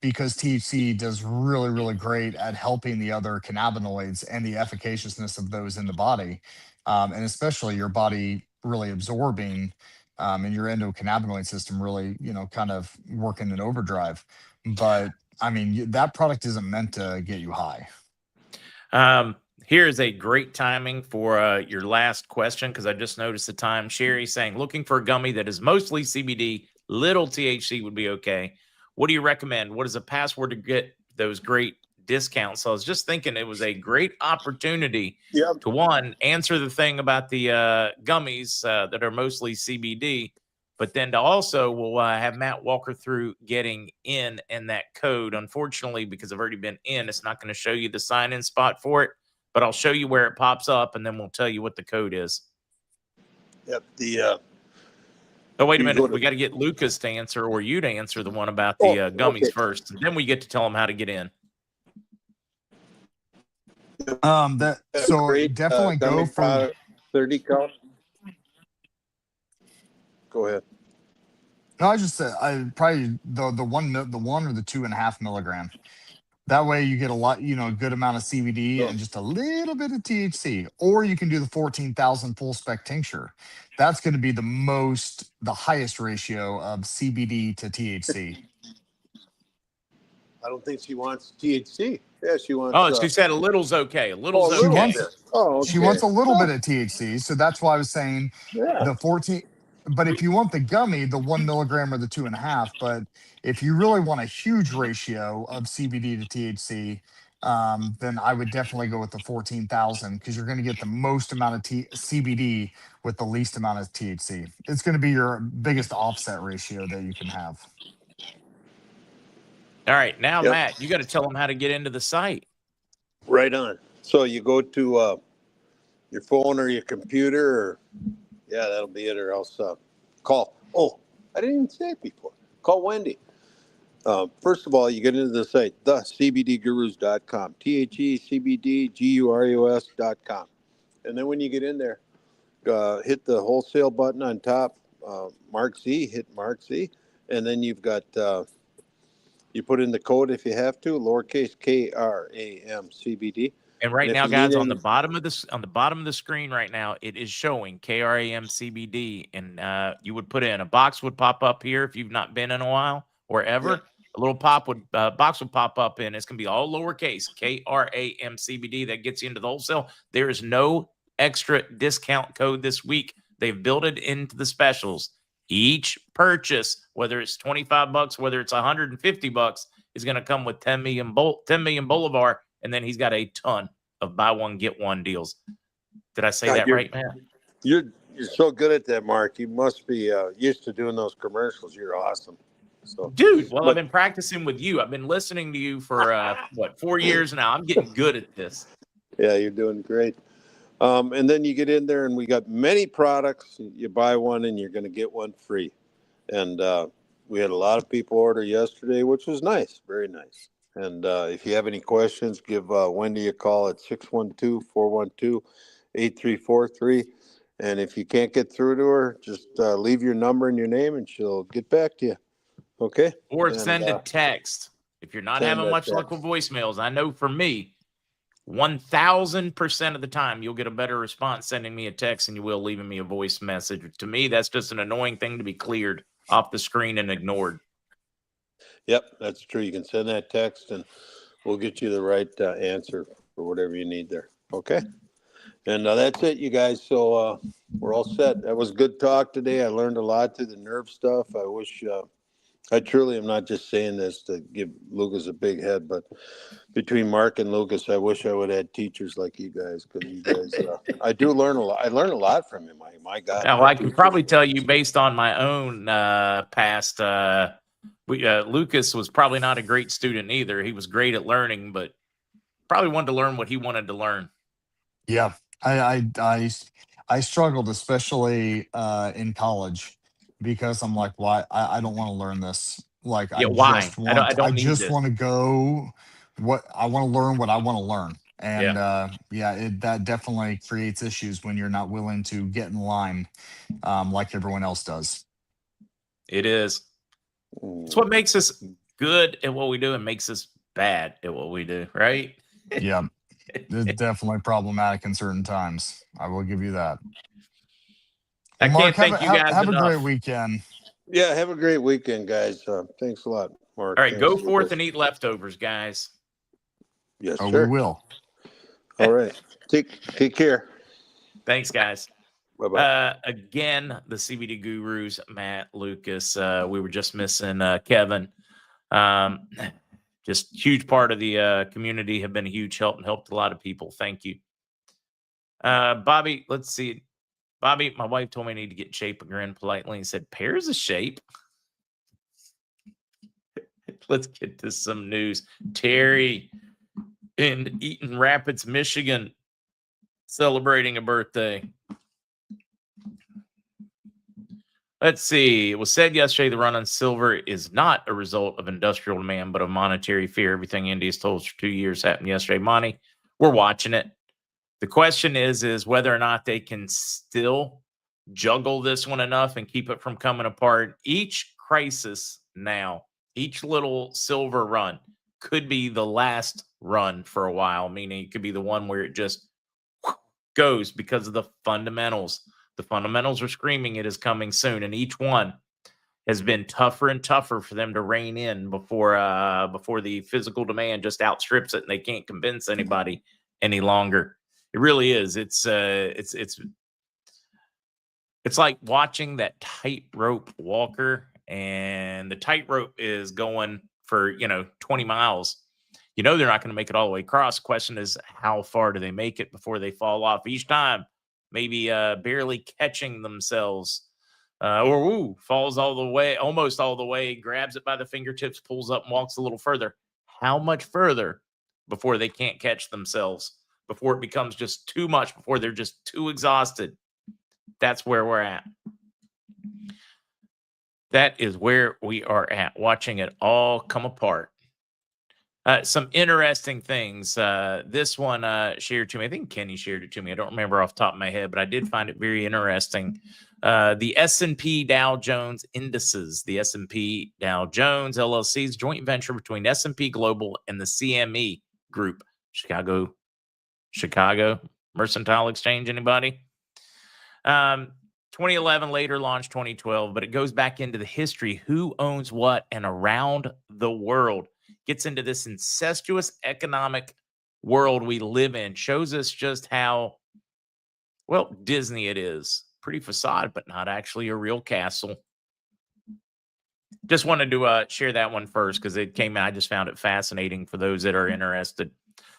Because THC does really, really great at helping the other cannabinoids and the efficaciousness of those in the body, and especially your body really absorbing, and your endocannabinoid system really, kind of working in overdrive. But I mean, that product isn't meant to get you high. Here is a great timing for your last question, because I just noticed the time. Sherry saying, looking for a gummy that is mostly CBD, little THC would be okay. What do you recommend? What is a password to get those great discount. So I was just thinking it was a great opportunity Yep. to, one, answer the thing about the gummies that are mostly CBD, but then to also we'll have Matt walk her through getting in that code. Unfortunately, because I've already been in, it's not going to show you the sign-in spot for it, but I'll show you where it pops up, and then we'll tell you what the code is. Yep. Oh, wait a You minute. go to- We got to get Lucas to answer, or you to answer the one about the gummies okay. first. And then we get to tell him how to get in. So Great, definitely go gummy for product, 30 count. Go ahead. no, I just said I probably the 1 or the 2.5 milligram. That way you get a lot, a good amount of CBD and just a little bit of THC. Or you can do the 14,000 full spec tincture. That's going to be the highest ratio of CBD to THC. I don't think she wants THC. Yeah, she wants. Oh, she said a little's okay. A little's a okay. little bit. Oh, okay. She wants a little bit of THC. So that's why I was saying the 14. But if you want the gummy, the 1 milligram or the 2.5. But if you really want a huge ratio of CBD to THC, then I would definitely go with the 14,000 because you're going to get the most amount of CBD with the least amount of THC. It's going to be your biggest offset ratio that you can have. All right. Now, Matt, you got to tell them how to get into the site. Right on. So you go to your phone or your computer, or that'll be it, or else call. Oh, I didn't even say it before. Call Wendy. First of all, you get into the site, thecbdgurus.com, thecbdgurus.com. And then when you get in there, hit the wholesale button on top, MarkZ, hit MarkZ, and then you've got, you put in the code if you have to, lowercase KRAMCBD. And right now, guys, on the bottom of the screen right now, it is showing KRAMCBD, and you would put in a box would pop up here if you've not been in a while or ever. Yeah. A little box would pop up, and it's gonna be all lowercase KRAMCBD. That gets you into the wholesale. There is no extra discount code this week. They've built it into the specials. Each purchase, whether it's $25, whether it's $150, is going to come with 10 million Bolivar, and then he's got a ton of buy one get one deals. Did I say that right, man? You're so good at that, Mark. You must be used to doing those commercials. You're awesome. So, dude, I've been practicing with you. I've been listening to you for 4 years now. I'm getting good at this. Yeah, you're doing great. And then you get in there, and we got many products. You buy one, and you're going to get one free. And we had a lot of people order yesterday, which was nice, very nice. And if you have any questions, give Wendy a call at 612-412-8343. And if you can't get through to her, just leave your number and your name, and she'll get back to you. Okay? Or send a text. If you're not having much luck with voicemails, I know for me, 1,000% of the time, you'll get a better response sending me a text than you will leaving me a voice message. To me, that's just an annoying thing to be cleared off the screen and ignored. Yep, that's true. You can send that text, and we'll get you the right answer for whatever you need there. Okay? And that's it, you guys. So we're all set. That was good talk today. I learned a lot through the nerve stuff. I wish I truly am not just saying this to give Lucas a big head, but between Mark and Lucas, I wish I would have had teachers like you guys, because you guys, I do learn a lot. I learn a lot from you, my God. Now, I can probably tell you based on my own past, Lucas was probably not a great student either. He was great at learning, but probably wanted to learn what he wanted to learn. Yeah, I struggled, especially in college, because I'm like, why? I don't want to learn this. Like, I just want to go. I want to learn what I want to learn. And that definitely creates issues when you're not willing to get in line like everyone else does. It is. It's what makes us good at what we do and makes us bad at what we do, right? Yeah. It's definitely problematic in certain times. I will give you that. Well, Mark, have a great weekend. Yeah, have a great weekend, guys. Thanks a lot, Mark. All right, go forth and eat leftovers, guys. Yes, sir. We will. All right. Take care. Thanks, guys. Bye-bye. Again, the CBD gurus, Matt, Lucas. We were just missing Kevin. just huge part of the community, have been a huge help and helped a lot of people. Thank you. Bobby, let's see. Bobby, my wife told me I need to get in shape and grin politely and said, pears of shape. Let's get to some news. Terry in Eaton Rapids, Michigan, celebrating a birthday. Let's see. It was said yesterday the run on silver is not a result of industrial demand, but of monetary fear. Everything India's told us for 2 years happened yesterday. Monty, we're watching it. The question is whether or not they can still juggle this one enough and keep it from coming apart. Each crisis now, each little silver run could be the last run for a while, meaning it could be the one where it just goes because of the fundamentals. The fundamentals are screaming it is coming soon, and each one has been tougher and tougher for them to rein in before the physical demand just outstrips it and they can't convince anybody any longer. It really is. It's like watching that tightrope walker, and the tightrope is going for 20 miles. They're not going to make it all the way across. Question is, how far do they make it before they fall off each time? Maybe barely catching themselves, or falls all the way, almost all the way, grabs it by the fingertips, pulls up and walks a little further. How much further before they can't catch themselves, before it becomes just too much, before they're just too exhausted? That's where we're at. That is where we are at, watching it all come apart. Some interesting things. This one shared to me. I think Kenny shared it to me. I don't remember off the top of my head, but I did find it very interesting. The S&P Dow Jones indices, the S&P Dow Jones LLC's joint venture between S&P Global and the CME Group, Chicago Mercantile Exchange. Anybody? 2011, later launched 2012, but it goes back into the history. Who owns what and around the world. Gets into this incestuous economic world we live in. Shows us just how, Disney it is. Pretty facade, but not actually a real castle. Just wanted to share that one first because it came out. I just found it fascinating for those that are interested.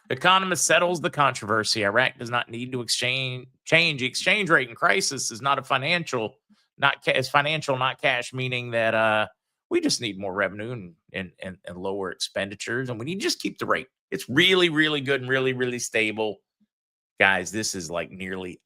Economist settles the controversy. Iraq does not need to change. The exchange rate in crisis is not financial, not cash, meaning that we just need more revenue and lower expenditures, and we need to just keep the rate. It's really, really good and really, really stable. Guys, this is like nearly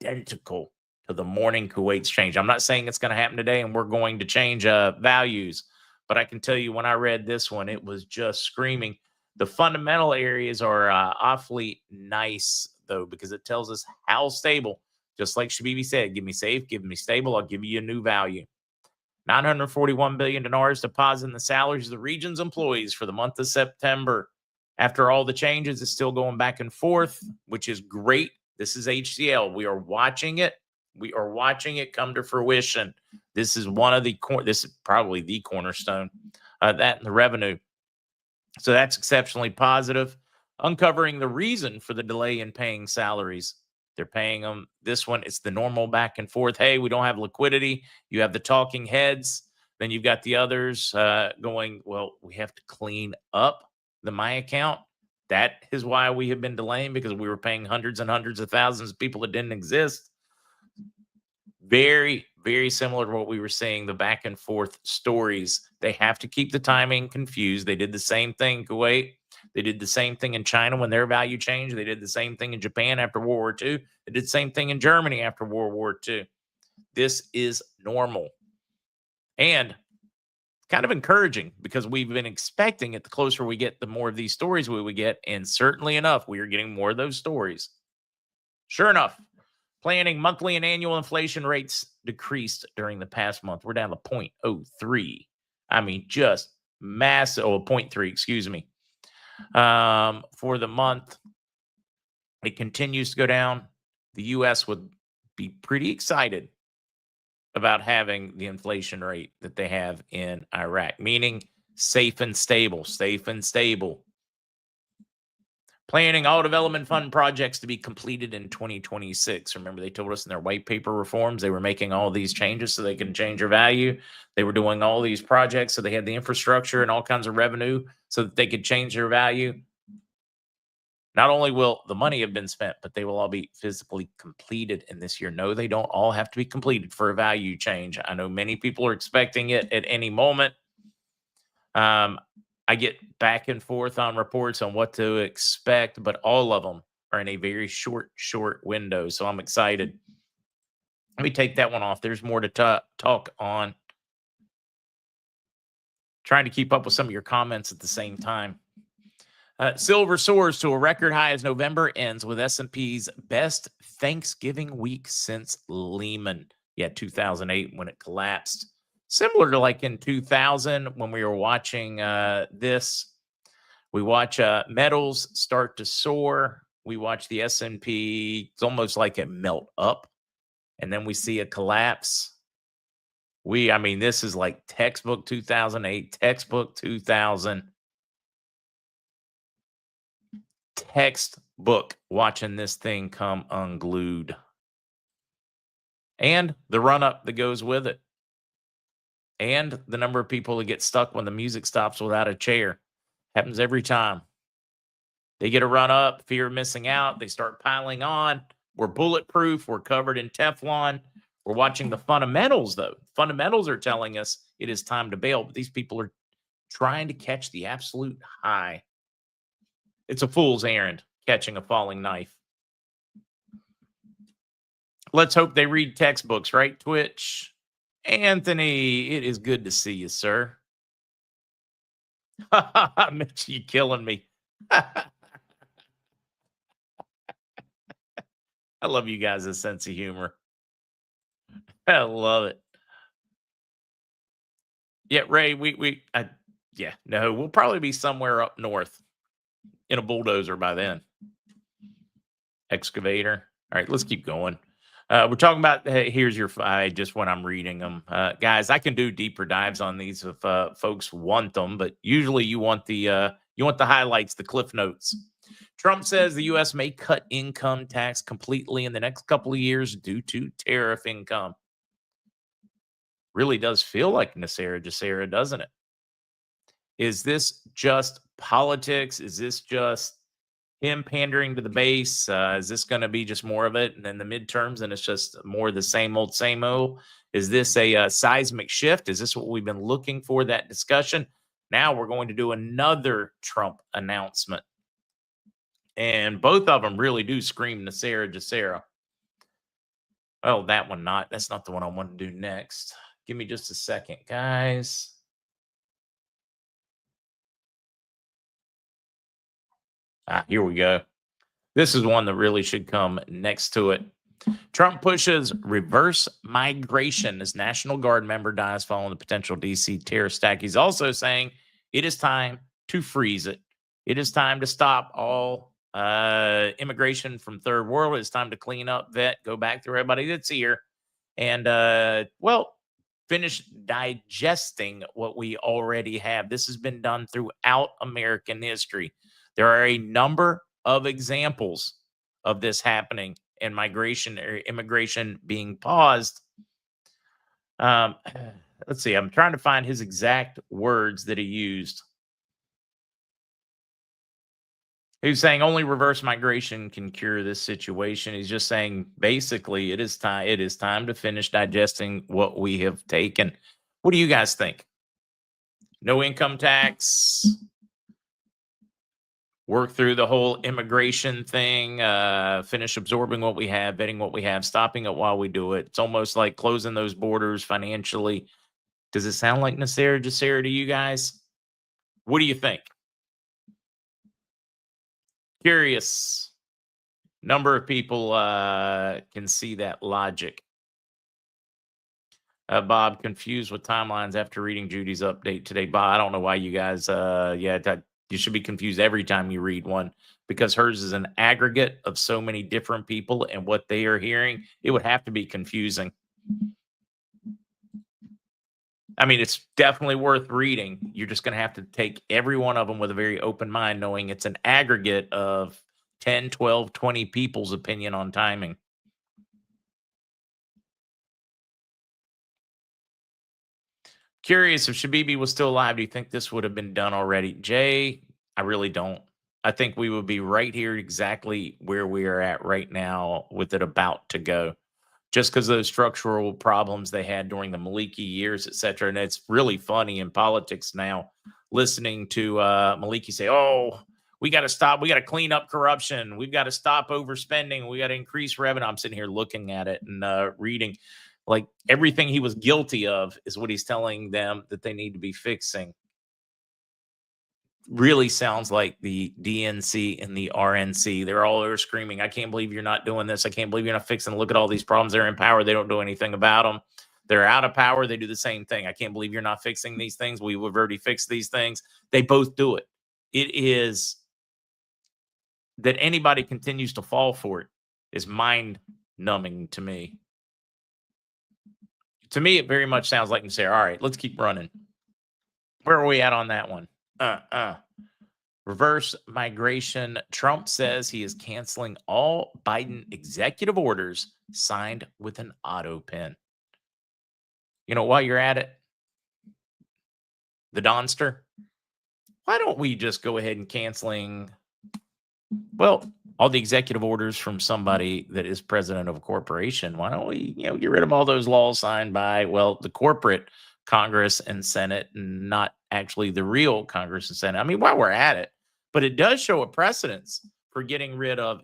identical to the morning Kuwait exchange. I'm not saying it's going to happen today and we're going to change values, but I can tell you when I read this one, it was just screaming. The fundamental areas are awfully nice, though, because it tells us how stable, just like Shabibi said, give me safe, give me stable, I'll give you a new value. $941 billion deposit in the salaries of the region's employees for the month of September. After all the changes, it's still going back and forth, which is great. This is HCL. We are watching it. We are watching it come to fruition. This is this is probably the cornerstone, that and the revenue. So that's exceptionally positive. Uncovering the reason for the delay in paying salaries. They're paying them. This one, it's the normal back and forth. Hey, we don't have liquidity. You have the talking heads. Then you've got the others going, we have to clean up my account. That is why we have been delaying, because we were paying hundreds and hundreds of thousands of people that didn't exist. Very, very similar to what we were seeing, the back and forth stories. They have to keep the timing confused. They did the same thing in Kuwait. They did the same thing in China when their value changed. They did the same thing in Japan after World War II. They did the same thing in Germany after World War II. This is normal. And kind of encouraging, because we've been expecting it. The closer we get, the more of these stories we would get. And certainly enough, we are getting more of those stories. Sure enough, planning monthly and annual inflation rates decreased during the past month. We're down to 0.03. I mean, just massive. 0.3, excuse me. For the month, it continues to go down. The U.S. would be pretty excited about having the inflation rate that they have in Iraq, meaning safe and stable. Planning all development fund projects to be completed in 2026. Remember, they told us in their white paper reforms they were making all these changes so they can change their value. They were doing all these projects so they had the infrastructure and all kinds of revenue so that they could change their value. Not only will the money have been spent, but they will all be physically completed in this year. No, they don't all have to be completed for a value change. I know many people are expecting it at any moment. I get back and forth on reports on what to expect, but all of them are in a very short window. So I'm excited. Let me take that one off. There's more to talk on. Trying to keep up with some of your comments at the same time. Silver soars to a record high as November ends with S&P's best Thanksgiving week since Lehman. 2008 when it collapsed. Similar to like in 2000 when we were watching this. We watch metals start to soar. We watch the S&P. It's almost like it melt up. And then we see a collapse. This is like textbook 2008, textbook 2000. Textbook watching this thing come unglued. And the run-up that goes with it. And the number of people that get stuck when the music stops without a chair. Happens every time. They get a run-up, fear of missing out. They start piling on. We're bulletproof. We're covered in Teflon. We're watching the fundamentals, though. Fundamentals are telling us it is time to bail. But these people are trying to catch the absolute high. It's a fool's errand, catching a falling knife. Let's hope they read textbooks, right, Twitch? Anthony, it is good to see you, sir. Mitch, you killing me. I love you guys' sense of humor. I love it. Yeah, Ray, we'll probably be somewhere up north in a bulldozer by then. Excavator. All right, let's keep going. We're talking about, here's your five, just when I'm reading them. Guys, I can do deeper dives on these if folks want them, but usually you want the highlights, the cliff notes. Trump says the U.S. may cut income tax completely in the next couple of years due to tariff income. Really does feel like Nasera Jacera, doesn't it? Is this just politics? Is this just him pandering to the base? Is this going to be just more of it? And then the midterms, and it's just more of the same old, same old? Is this a seismic shift? Is this what we've been looking for, that discussion? Now we're going to do another Trump announcement. And both of them really do scream Nasera Jacera. Oh, that one not. That's not the one I want to do next. Give me just a second, guys. Here we go. This is one that really should come next to it. Trump pushes reverse migration as National Guard member dies following the potential DC terror stack. He's also saying it is time to freeze it. It is time to stop all immigration from third world. It's time to clean up, vet, go back through everybody that's here, and finish digesting what we already have. This has been done throughout American history. There are a number of examples of this happening and migration or immigration being paused. Let's see. I'm trying to find his exact words that he used. He was saying only reverse migration can cure this situation. He's just saying basically it is time to finish digesting what we have taken. What do you guys think? No income tax, work through the whole immigration thing, finish absorbing what we have, vetting what we have, stopping it while we do it. It's almost like closing those borders financially. Does it sound like Nasera Jacera to you guys? What do you think? Curious. Number of people can see that logic. Bob, confused with timelines after reading Judy's update today. Bob, I don't know why you guys, you should be confused every time you read one because hers is an aggregate of so many different people and what they are hearing. It would have to be confusing. I mean, it's definitely worth reading. You're just going to have to take every one of them with a very open mind, knowing it's an aggregate of 10, 12, 20 people's opinion on timing. Curious if Shabibi was still alive, do you think this would have been done already? Jay, I really don't. I think we would be right here exactly where we are at right now with it about to go. Just because of those structural problems they had during the Maliki years, et cetera. And it's really funny in politics now, listening to Maliki say, oh, we got to stop. We got to clean up corruption. We've got to stop overspending. We got to increase revenue. I'm sitting here looking at it and reading like everything he was guilty of is what he's telling them that they need to be fixing. Really sounds like the DNC and the RNC. They're all over screaming, I can't believe you're not doing this. I can't believe you're not fixing. Look at all these problems. They're in power. They don't do anything about them. They're out of power. They do the same thing. I can't believe you're not fixing these things. We've already fixed these things. They both do it. It is that anybody continues to fall for it is mind numbing to me. To me, it very much sounds like you say, all right, let's keep running. Where are we at on that one? Reverse migration. Trump says he is canceling all Biden executive orders signed with an auto pen. You know, while you're at it, the Donster, why don't we just go ahead and canceling, well, all the executive orders from somebody that is president of a corporation? Why don't we, get rid of all those laws signed by, well, the corporate Congress and Senate, and not actually the real Congress and Senate? I mean, while we're at it, but it does show a precedence for getting rid of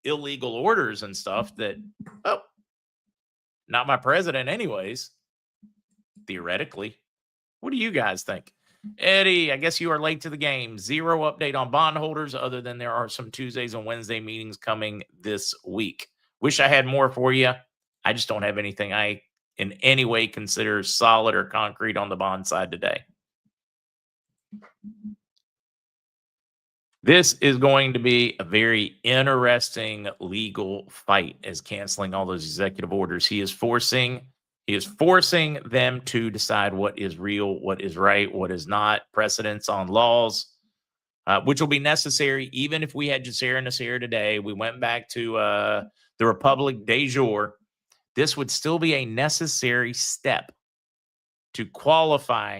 illegal orders and stuff that, oh, not my president anyways, theoretically. What do you guys think? Eddie, I guess you are late to the game. Zero update on bondholders other than there are some Tuesdays and Wednesday meetings coming this week. Wish I had more for you. I just don't have anything I in any way consider solid or concrete on the bond side today. This is going to be a very interesting legal fight as canceling all those executive orders. He is forcing them to decide what is real, what is right, what is not, precedents on laws, which will be necessary. Even if we had Jazeera Nasir today, we went back to the Republic de jure, this would still be a necessary step to qualify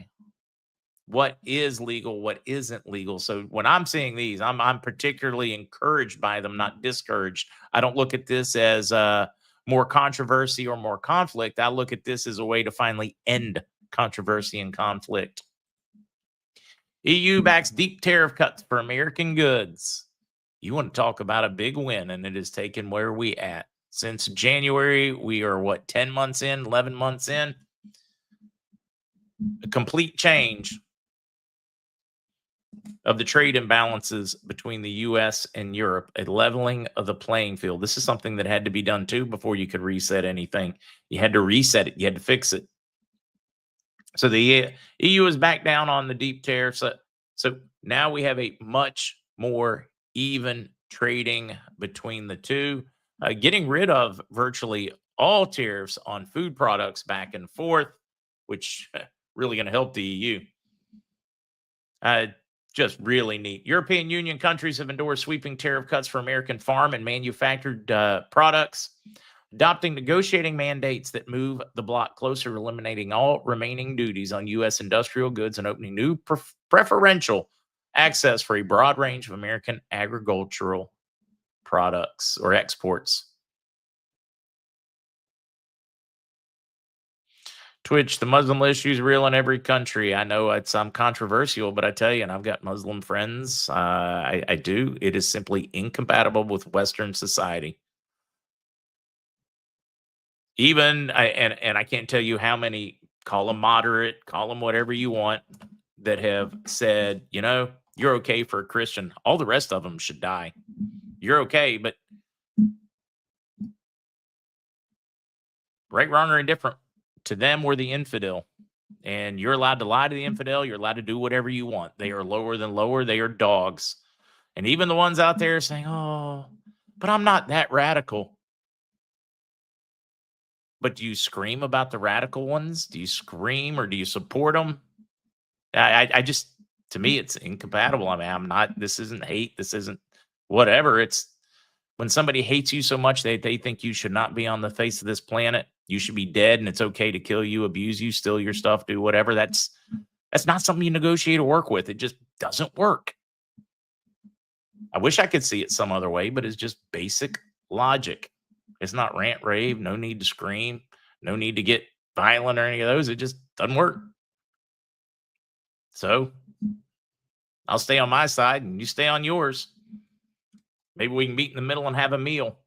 what is legal, what isn't legal. So when I'm seeing these, I'm particularly encouraged by them, not discouraged. I don't look at this as more controversy or more conflict. I look at this as a way to finally end controversy and conflict. EU backs deep tariff cuts for American goods. You want to talk about a big win, and it has taken where we at. Since January, we are 10 months in, 11 months in? A complete change of the trade imbalances between the U.S. and Europe, a leveling of the playing field. This is something that had to be done too before you could reset anything. You had to reset it. You had to fix it. So the EU is back down on the deep tariffs. So now we have a much more even trading between the two, getting rid of virtually all tariffs on food products back and forth, which really going to help the EU. Just really neat. European Union countries have endorsed sweeping tariff cuts for American farm and manufactured products, adopting negotiating mandates that move the bloc closer, eliminating all remaining duties on U.S. industrial goods and opening new preferential access for a broad range of American agricultural products or exports. Twitch, the Muslim issue is real in every country. I know I'm controversial, but I tell you, and I've got Muslim friends. I do. It is simply incompatible with Western society. Even I can't tell you how many, call them moderate, call them whatever you want, that have said, you're okay for a Christian. All the rest of them should die. You're okay, but right, wrong, or indifferent, to them, we're the infidel. And you're allowed to lie to the infidel. You're allowed to do whatever you want. They are lower than lower. They are dogs. And even the ones out there saying, oh, but I'm not that radical. But do you scream about the radical ones? Do you scream or do you support them? I just, to me, it's incompatible. I mean, this isn't hate. This isn't whatever. It's when somebody hates you so much they think you should not be on the face of this planet. You should be dead, and it's okay to kill you, abuse you, steal your stuff, do whatever. That's not something you negotiate or work with. It just doesn't work. I wish I could see it some other way, but it's just basic logic. It's not rant rave. No need to scream. No need to get violent or any of those. It just doesn't work. So I'll stay on my side and you stay on yours. Maybe we can meet in the middle and have a meal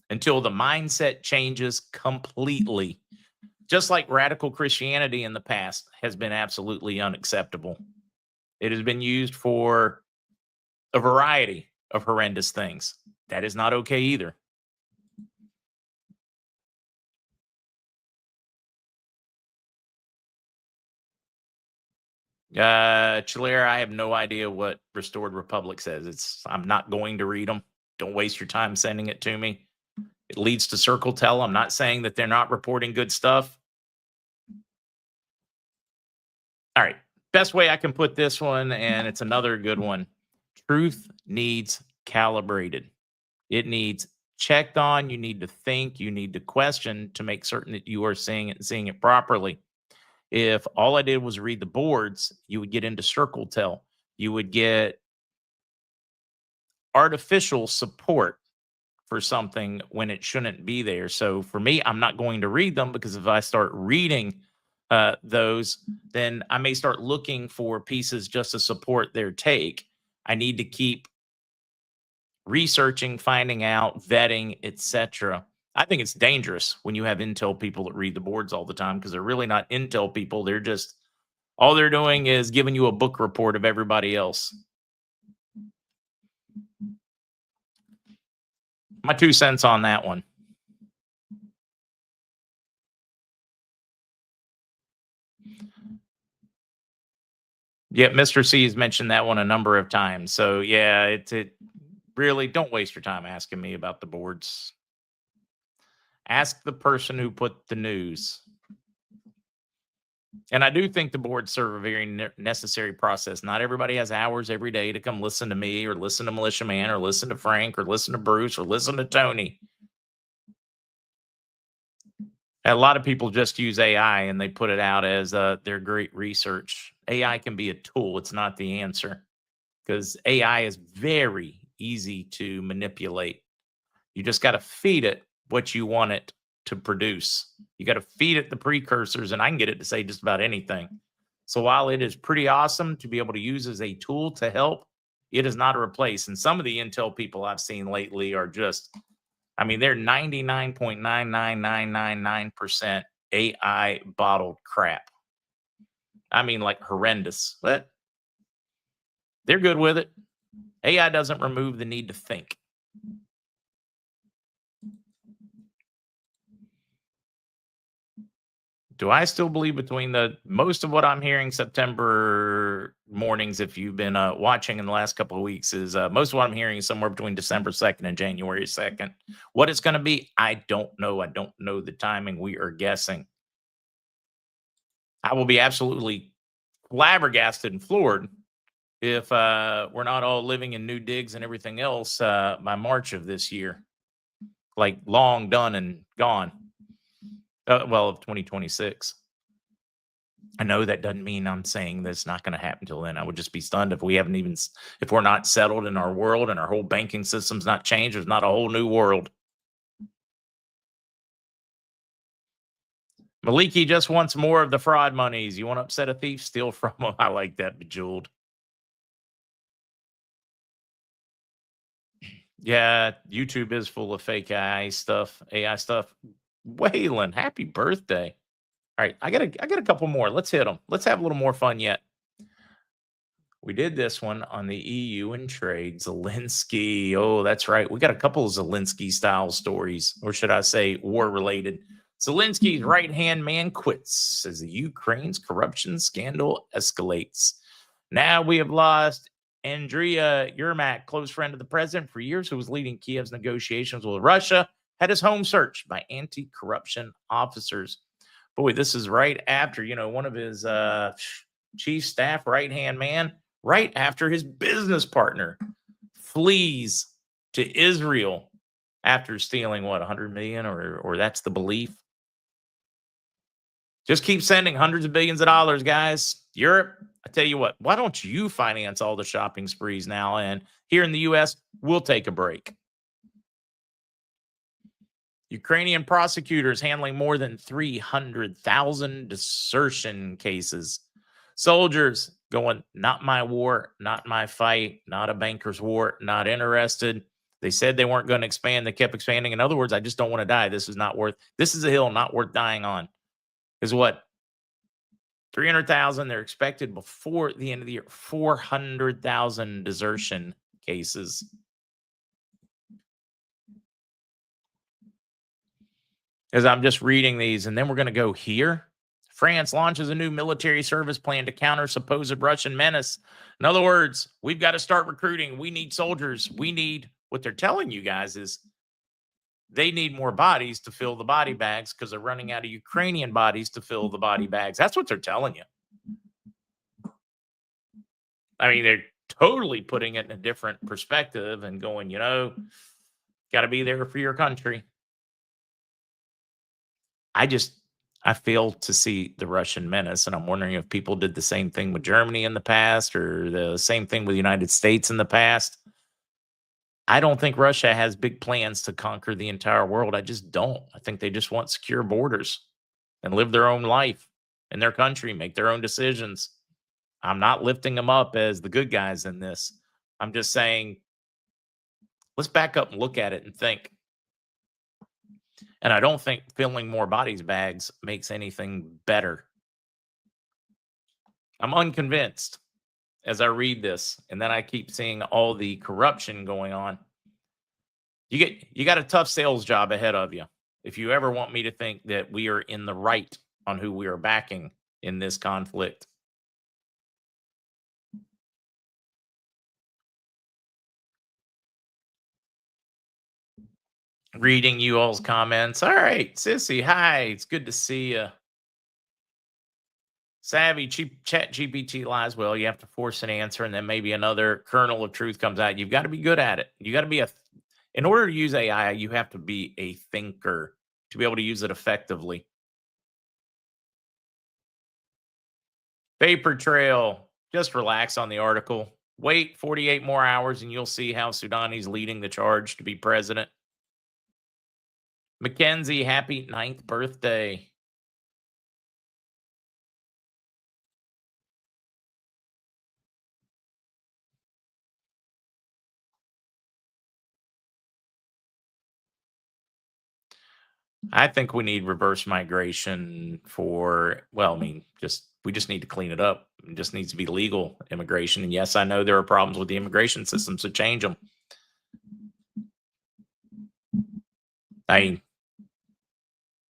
until the mindset changes completely. Just like radical Christianity in the past has been absolutely unacceptable. It has been used for a variety of horrendous things. That is not okay either. Chilera, I have no idea what Restored Republic says. I'm not going to read them. Don't waste your time sending it to me. It leads to circle tell. I'm not saying that they're not reporting good stuff. All right. Best way I can put this one, and it's another good one. Truth needs calibrated. It needs checked on. You need to think. You need to question to make certain that you are seeing it and seeing it properly. If all I did was read the boards, you would get into circle tell. You would get artificial support for something when it shouldn't be there. So for me, I'm not going to read them, because if I start reading those, then I may start looking for pieces just to support their take. I need to keep researching, finding out, vetting, etc. I think it's dangerous when you have intel people that read the boards all the time, because they're really not intel people. They're just, all they're doing is giving you a book report of everybody else. My 2 cents on that one. Yeah, Mr. C has mentioned that one a number of times. So yeah, it really, don't waste your time asking me about the boards. Ask the person who put the news. And I do think the boards serve a very necessary process. Not everybody has hours every day to come listen to me or listen to Militia Man or listen to Frank or listen to Bruce or listen to Tony. A lot of people just use AI and they put it out as their great research. AI can be a tool. It's not the answer, because AI is very easy to manipulate. You just got to feed it what you want it to produce. You got to feed it the precursors, and I can get it to say just about anything. So while it is pretty awesome to be able to use as a tool to help, it is not a replace. And some of the intel people I've seen lately are just, I mean, they're 99.99999% AI bottled crap. I mean, like horrendous. But they're good with it. AI doesn't remove the need to think. Do I still believe between the most of what I'm hearing September mornings, if you've been watching in the last couple of weeks, is most of what I'm hearing is somewhere between December 2nd and January 2nd. What it's going to be, I don't know. I don't know the timing. We are guessing. I will be absolutely flabbergasted and floored if we're not all living in new digs and everything else by March of this year. Like long done and gone. Well, of 2026. I know that doesn't mean I'm saying that's not going to happen till then. I would just be stunned if if we're not settled in our world and our whole banking system's not changed. There's not a whole new world. Maliki just wants more of the fraud monies. You want to upset a thief? Steal from him. I like that, Bejeweled. Yeah, YouTube is full of fake AI stuff. Waylon, happy birthday. All right, I got a couple more. Let's hit them. Let's have a little more fun yet. We did this one on the EU and trade. Zelensky. Oh, that's right. We got a couple of Zelensky style stories, or should I say war related. Zelensky's right-hand man quits as the Ukraine's corruption scandal escalates. Now we have lost Andrea Yermak, close friend of the president for years, who was leading Kiev's negotiations with Russia. had his home searched by anti-corruption officers. Boy, this is right after, one of his chief staff right-hand man, right after his business partner flees to Israel after stealing what, 100 million, or that's the belief. Just keep sending hundreds of billions of dollars, guys. Europe, I tell you what, why don't you finance all the shopping sprees now? And here in the US, we'll take a break. Ukrainian prosecutors handling more than 300,000 desertion cases. Soldiers going, not my war, not my fight, not a banker's war, not interested. They said they weren't going to expand. They kept expanding. In other words, I just don't want to die. This is a hill not worth dying on. Is what? 300,000. They're expected before the end of the year. 400,000 desertion cases. As I'm just reading these, and then we're going to go here. France launches a new military service plan to counter supposed Russian menace. In other words, we've got to start recruiting. We need soldiers. What they're telling you guys is they need more bodies to fill the body bags because they're running out of Ukrainian bodies to fill the body bags. That's what they're telling you. I mean, they're totally putting it in a different perspective and going, got to be there for your country. I fail to see the Russian menace, and I'm wondering if people did the same thing with Germany in the past or the same thing with the United States in the past. I don't think Russia has big plans to conquer the entire world. I just don't. I think they just want secure borders and live their own life in their country, make their own decisions. I'm not lifting them up as the good guys in this. I'm just saying, let's back up and look at it and think. And I don't think filling more bodies bags makes anything better. I'm unconvinced as I read this, and then I keep seeing all the corruption going on. You got a tough sales job ahead of you if you ever want me to think that we are in the right on who we are backing in this conflict. Reading you all's comments. All right, Sissy, hi. It's good to see you. Savvy, cheap chat GPT lies. Well, you have to force an answer, and then maybe another kernel of truth comes out. You've got to be good at it. You got to be in order to use AI, you have to be a thinker to be able to use it effectively. Vapor Trail, just relax on the article. Wait 48 more hours, and you'll see how Soudani's leading the charge to be president. Mackenzie, happy 9th birthday. I think we need reverse migration we just need to clean it up. It just needs to be legal immigration. And yes, I know there are problems with the immigration system, so change them. I mean,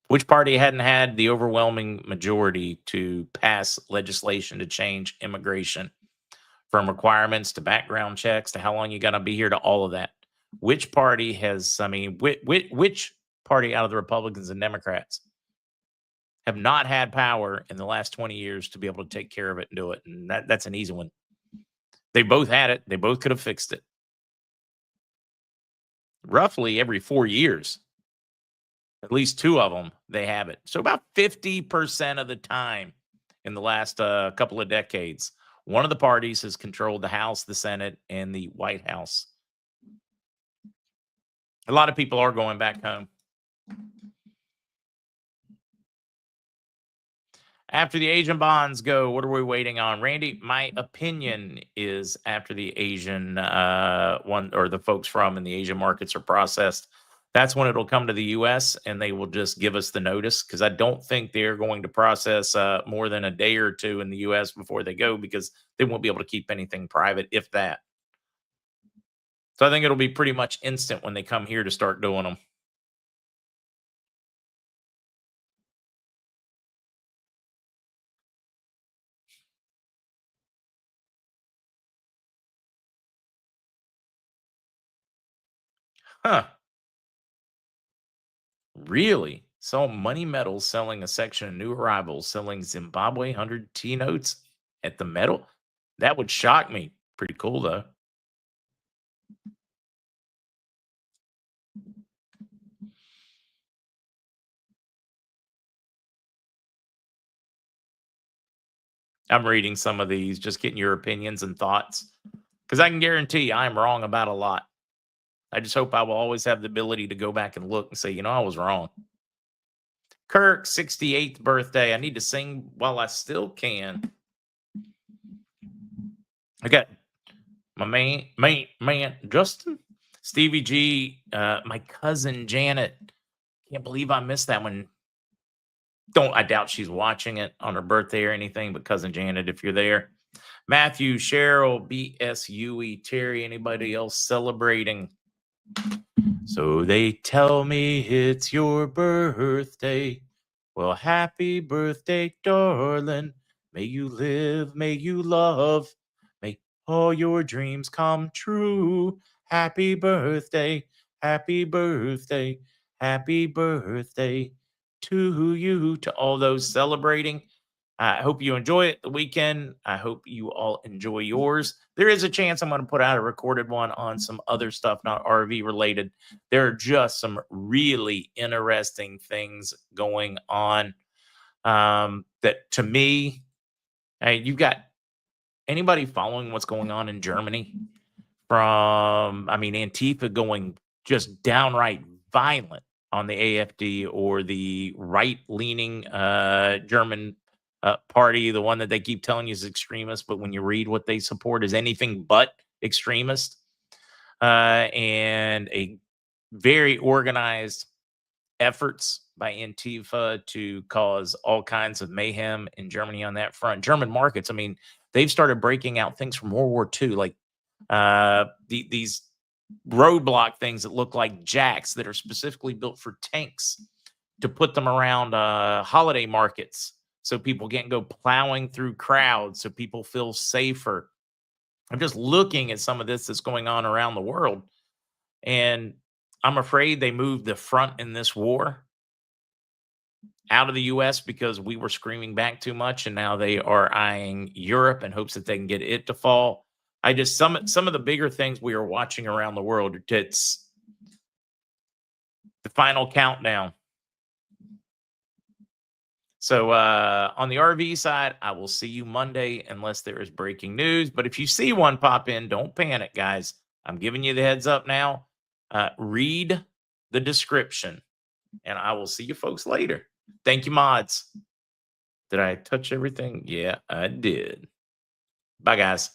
which party hadn't had the overwhelming majority to pass legislation to change immigration from requirements to background checks to how long you got to be here to all of that? Which party has, which party out of the Republicans and Democrats have not had power in the last 20 years to be able to take care of it and do it? And that's an easy one. They both had it. They both could have fixed it. Roughly every 4 years, at least two of them, they have it. So about 50% of the time in the last couple of decades, one of the parties has controlled the House, the Senate, and the White House. A lot of people are going back home. After the Asian bonds go, what are we waiting on? Randy, my opinion is after the Asian one or the folks from in the Asian markets are processed, that's when it'll come to the U.S. and they will just give us the notice, because I don't think they're going to process more than a day or two in the U.S. before they go, because they won't be able to keep anything private, if that. So I think it'll be pretty much instant when they come here to start doing them. Huh. Really? Saw Money Metals selling a section of new arrivals, selling Zimbabwe 100 T notes at the metal. That would shock me. Pretty cool, though. I'm reading some of these, just getting your opinions and thoughts, because I can guarantee I'm wrong about a lot. I just hope I will always have the ability to go back and look and say, I was wrong. Kirk, 68th birthday. I need to sing while I still can. I got my man, Justin, Stevie G, my cousin Janet. Can't believe I missed that one. I doubt she's watching it on her birthday or anything, but cousin Janet, if you're there. Matthew, Cheryl, BSUE, Terry, anybody else celebrating? So they tell me it's your birthday. Well, happy birthday, darling. May you live, may you love, may all your dreams come true. Happy birthday, happy birthday, happy birthday to you. To all those celebrating, I hope you enjoy it the weekend. I hope you all enjoy yours. There is a chance I'm going to put out a recorded one on some other stuff, not RV related. There are just some really interesting things going on that, to me, you've got anybody following what's going on in Germany from, Antifa going just downright violent on the AfD or the right-leaning German party, the one that they keep telling you is extremist, but when you read what they support is anything but extremist, and a very organized efforts by Antifa to cause all kinds of mayhem in Germany on that front. German markets, they've started breaking out things from World War II, like these roadblock things that look like jacks that are specifically built for tanks to put them around holiday markets so people can't go plowing through crowds, so people feel safer. I'm just looking at some of this that's going on around the world, and I'm afraid they moved the front in this war out of the U.S. because we were screaming back too much, and now they are eyeing Europe in hopes that they can get it to fall. Some of the bigger things we are watching around the world, it's the final countdown. So on the RV side, I will see you Monday unless there is breaking news. But if you see one pop in, don't panic, guys. I'm giving you the heads up now. Read the description, and I will see you folks later. Thank you, mods. Did I touch everything? Yeah, I did. Bye, guys.